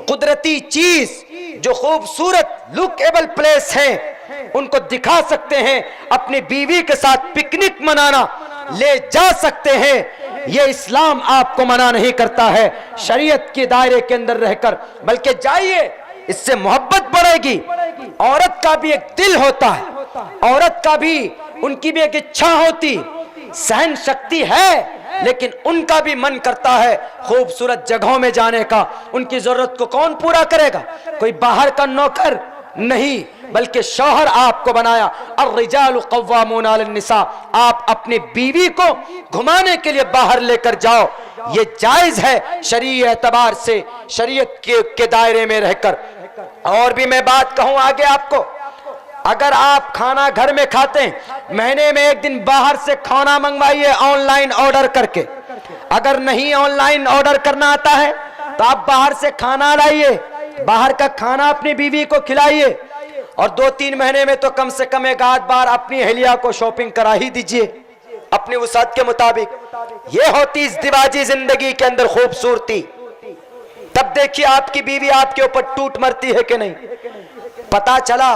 कुदरती चीज जो खूबसूरत लुकेबल प्लेस है उनको दिखा सकते हैं, अपनी बीवी के साथ पिकनिक मनाना ले जा सकते हैं। ये इस्लाम आपको मना नहीं करता है शरीयत के दायरे के अंदर रहकर, बल्कि जाइए, इससे मोहब्बत बढ़ेगी। औरत का भी एक दिल होता है, औरत का भी, उनकी भी एक इच्छा होती, सहन शक्ति है, लेकिन उनका भी मन करता है खूबसूरत जगहों में जाने का। उनकी जरूरत को कौन पूरा करेगा? कोई बाहर का नौकर नहीं, बल्कि शौहर आपको बनाया। अर्रिजालु कव्वामून अलन निसा। आप अपनी बीवी को घुमाने के लिए बाहर लेकर जाओ, ये जायज है शरीय एतबार से, शरीयत के दायरे में रहकर। और भी मैं बात कहूं आगे आपको, अगर आप खाना घर में खाते हैं, महीने में एक दिन बाहर से खाना मंगवाइए ऑनलाइन ऑर्डर करके। अगर नहीं ऑनलाइन ऑर्डर करना आता है तो आप बाहर से खाना लाइए, बाहर का खाना अपनी बीवी को खिलाइए, और 2-3 महीने में तो कम से कम एक आध बार अपनी अहलिया को शॉपिंग करा ही दीजिए अपनी वसात के मुताबिक। ये होती इस दिवाजी जिंदगी के अंदर खूबसूरती। तब देखिए आपकी बीवी आपके ऊपर टूट मरती है कि नहीं। पता चला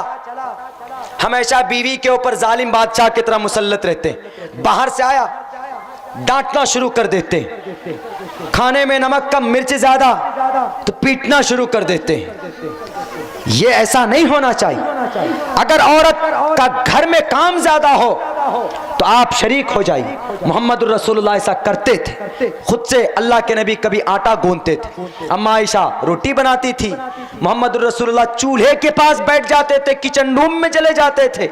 हमेशा बीवी के ऊपर जालिम बादशाह की तरह मुसल्लत रहते, बाहर से आया डांटना शुरू कर देते, खाने में नमक कम मिर्च ज्यादा तो पीटना शुरू कर देते। ये ऐसा नहीं होना चाहिए। अगर औरत का घर में काम ज्यादा हो तो आप शरीक हो जाइए। मोहम्मद रसूलुल्लाह ऐसा करते थे, खुद से अल्लाह के नबी कभी आटा गूंथते थे, अम्मा आयशा रोटी बनाती थी, मोहम्मद रसूलुल्लाह चूल्हे के पास बैठ जाते थे, किचन रूम में चले जाते थे।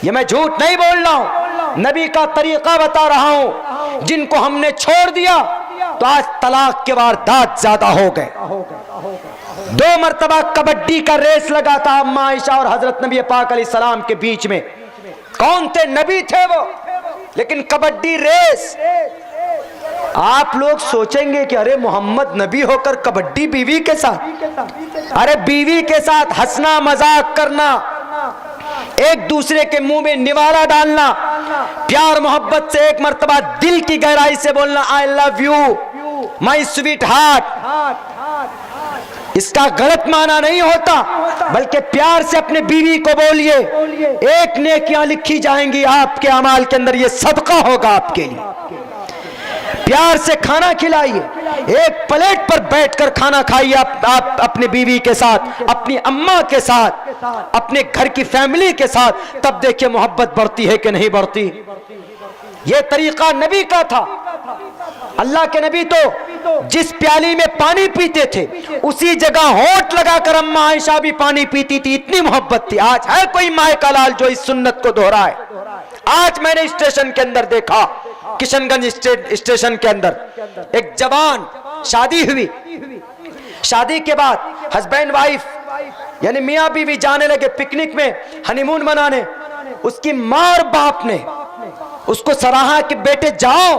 ये मैं झूठ नहीं बोल रहा हूं, नबी का तरीका बता रहा हूं। जिनको हमने छोड़ दिया तो आज तलाक के वारदात ज्यादा हो गए। 2 मरतबा कबड्डी का रेस लगा था अम्मा आयशा और हजरत नबी पाक अलैहिस्सलाम के बीच में। कौन थे? नबी थे वो, लेकिन कबड्डी रेस। आप लोग सोचेंगे कि अरे मोहम्मद नबी होकर कबड्डी बीवी के साथ। अरे बीवी के साथ हंसना मजाक करना, एक दूसरे के मुंह में निवाला डालना, प्यार मोहब्बत से एक मर्तबा दिल की गहराई से बोलना I love you my sweet heart, इसका गलत माना नहीं होता, बल्कि प्यार से अपने बीवी को बोलिए। एक नेकियां लिखी जाएंगी आपके अमाल के अंदर, ये सदका होगा आपके लिए। प्यार से खाना खिलाइए, एक प्लेट पर बैठकर खाना खाइए आप अपनी बीवी के साथ, अपनी अम्मा के साथ, अपने घर की फैमिली के साथ। तब देखिए मोहब्बत बढ़ती है कि नहीं बढ़ती। यह तरीका नबी का था। अल्लाह के नबी तो जिस प्याली में पानी पीते थे उसी जगह होंठ लगाकर अम्मा आयशा भी पानी पीती थी, इतनी मोहब्बत थी। आज है कोई माए का लाल जो इस सुन्नत को दोहराए? आज मैंने स्टेशन के अंदर देखा, किशनगंज स्टेशन के अंदर एक जवान शादी हुई, शादी के बाद हस्बैंड वाइफ यानी मियां बीवी जाने लगे पिकनिक में, हनीमून मनाने। उसकी मां और बाप ने उसको सराहा कि बेटे जाओ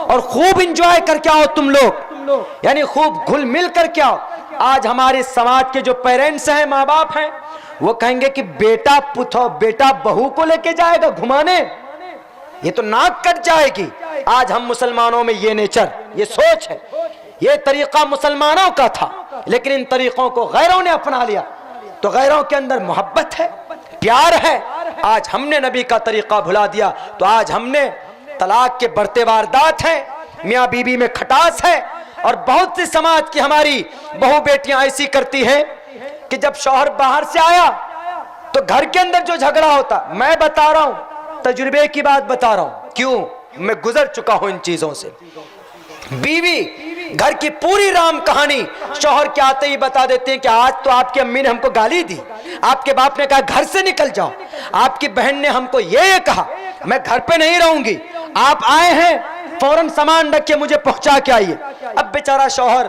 और खूब एंजॉय करके आओ तुम लोग, यानी खूब घुल मिल करके आओ। आज हमारे समाज के जो पेरेंट्स हैं, माँ बाप हैं, वो कहेंगे कि बेटा पुतो बेटा बहू को लेके जाएगा घुमाने, ये तो नाक कट जाएगी। आज हम मुसलमानों में ये नेचर, ये सोच है, ये तरीका मुसलमानों का था, लेकिन इन तरीकों को गैरों ने अपना लिया। तो गैरों के अंदर मोहब्बत है, प्यार है। आज हमने नबी का तरीका भुला दिया, तो आज हमने तलाक के बढ़ते वारदात हैं, मियाँ बीवी में खटास है। और बहुत सी समाज की हमारी बहू बेटियां ऐसी करती हैं कि जब शौहर बाहर से आया तो घर के अंदर जो झगड़ा होता, मैं बता रहा हूं, तजुर्बे की बात बता रहा हूं, क्यों, मैं गुजर चुका हूं इन चीजों से। बीवी घर की पूरी राम कहानी शौहर के आते ही बता देते हैं कि आज तो आपकी अम्मी ने हमको गाली दी, आपके बाप ने कहा घर से निकल जाओ, आपकी बहन ने हमको ये कहा, मैं घर पे नहीं रहूंगी, आप आए हैं फौरन सामान रख के मुझे पहुंचा के आइए। अब बेचारा शौहर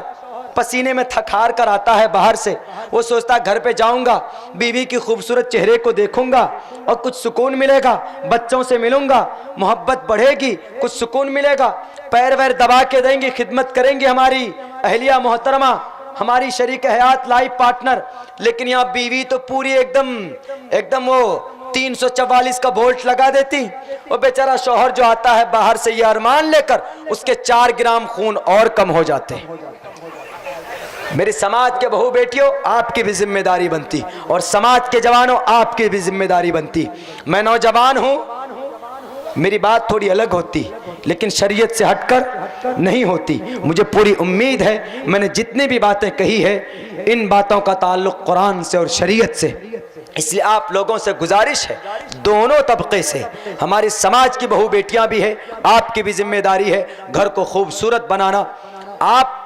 पसीने में थक-हार कर आता है बाहर से, वो सोचता घर पे जाऊंगा, बीवी की खूबसूरत चेहरे को देखूंगा और कुछ सुकून मिलेगा, बच्चों से मिलूंगा, मोहब्बत बढ़ेगी, कुछ सुकून मिलेगा, पैर वैर दबा के देंगे, खिदमत करेंगे हमारी अहलिया मोहतरमा, हमारी शरीक हयात लाइफ पार्टनर। लेकिन यहाँ बीवी तो पूरी एकदम वो 344 का बोल्ट लगा देती। और बेचारा शौहर जो आता है बाहर से ये अरमान लेकर, उसके 4 ग्राम खून और कम हो जाते हैं। मेरी समाज के बहू बेटियों, आपकी भी जिम्मेदारी बनती, और समाज के जवानों आपकी भी जिम्मेदारी बनती। मैं नौजवान हूं, मेरी बात थोड़ी अलग होती, लेकिन शरीयत से हटकर नहीं होती। मुझे पूरी उम्मीद है मैंने जितनी भी बातें कही है, इन बातों का ताल्लुक कुरान से और शरीयत से। इसलिए आप लोगों से गुजारिश है, दोनों तबके से, हमारी समाज की बहू बेटियां भी है, आपकी भी जिम्मेदारी है घर को खूबसूरत बनाना। आप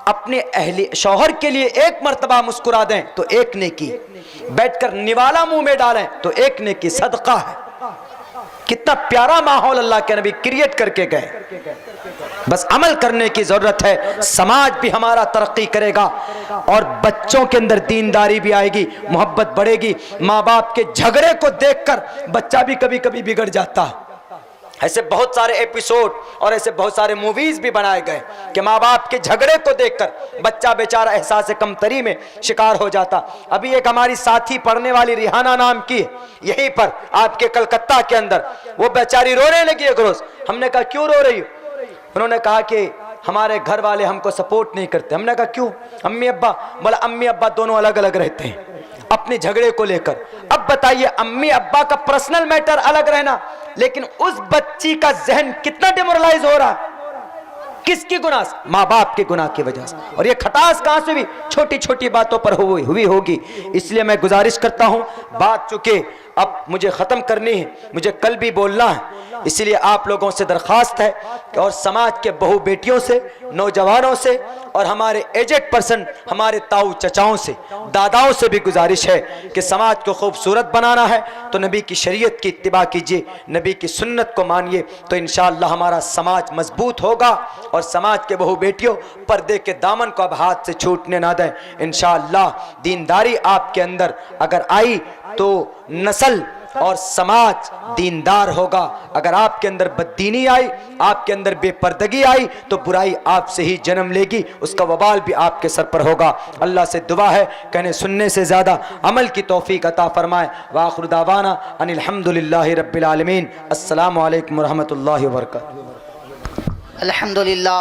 अपने अहली शौहर के लिए एक मर्तबा मुस्कुरा दें तो एक नेकी, बैठकर निवाला मुंह में डालें तो एक नेकी, सदका है। कितना प्यारा माहौल अल्लाह के नबी क्रिएट करके गए। बस अमल करने की जरूरत है, समाज भी हमारा तरक्की करेगा और बच्चों के अंदर दीनदारी भी आएगी, मोहब्बत बढ़ेगी। माँ बाप के झगड़े को देखकर बच्चा भी कभी कभी बिगड़ जाता है। ऐसे बहुत सारे एपिसोड और ऐसे बहुत सारे मूवीज भी बनाए गए कि माँ बाप के झगड़े को देखकर बच्चा बेचारा एहसास कमतरी में शिकार हो जाता। अभी एक हमारी साथी पढ़ने वाली रिहाना नाम की, यहीं पर आपके कलकत्ता के अंदर, वो बेचारी रोने लगी एक रोज। हमने कहा क्यों रो रही हो? उन्होंने कहा कि हमारे घर वाले हमको सपोर्ट नहीं करते। हमने कहा क्यों? अम्मी अब्बा। बोला अम्मी अब्बा दोनों अलग अलग रहते हैं अपने झगड़े को लेकर। अब बताइए, अम्मी अब्बा का पर्सनल मैटर अलग रहना, लेकिन उस बच्ची का जहन कितना डिमोरलाइज हो रहा है, किसकी गुनाह? माँ बाप के गुनाह की वजह से। और ये खटास कहां से भी? छोटी छोटी बातों पर हुई होगी। इसलिए मैं गुजारिश करता हूं, बात चुके अब मुझे खत्म करनी है, मुझे कल भी बोलना है, इसलिए आप लोगों से दरखास्त है और समाज के बहू बेटियों से, नौजवानों से और हमारे एजेड पर्सन, हमारे ताऊ चचाओं से, दादाओं से भी गुजारिश है कि समाज को खूबसूरत बनाना है तो नबी की शरीयत की इत्तिबा कीजिए, नबी की सुन्नत को मानिए, तो इंशाअल्लाह हमारा समाज मजबूत होगा। और समाज के बहू बेटियों, पर्दे के दामन को अब हाथ से छूटने ना दें। इंशाअल्लाह दीनदारी आपके अंदर अगर आई तो नस्ल और समाज दीनदार होगा। अगर आपके अंदर बददीनी आई, आपके अंदर बेपर्दगी आई, तो बुराई आपसे ही जन्म लेगी, उसका वबाल भी आपके सर पर होगा। अल्लाह से दुआ है कहने सुनने से ज़्यादा अमल की तौफीक अता फरमाए। वाखिर दावाना अनिल हम्दुलिल्लाहि रब्बिल आलमीन। अस्सलामु अलैकुम व रहमतुल्लाहि व बरकातुहू। अल्हम्दुलिल्लाह।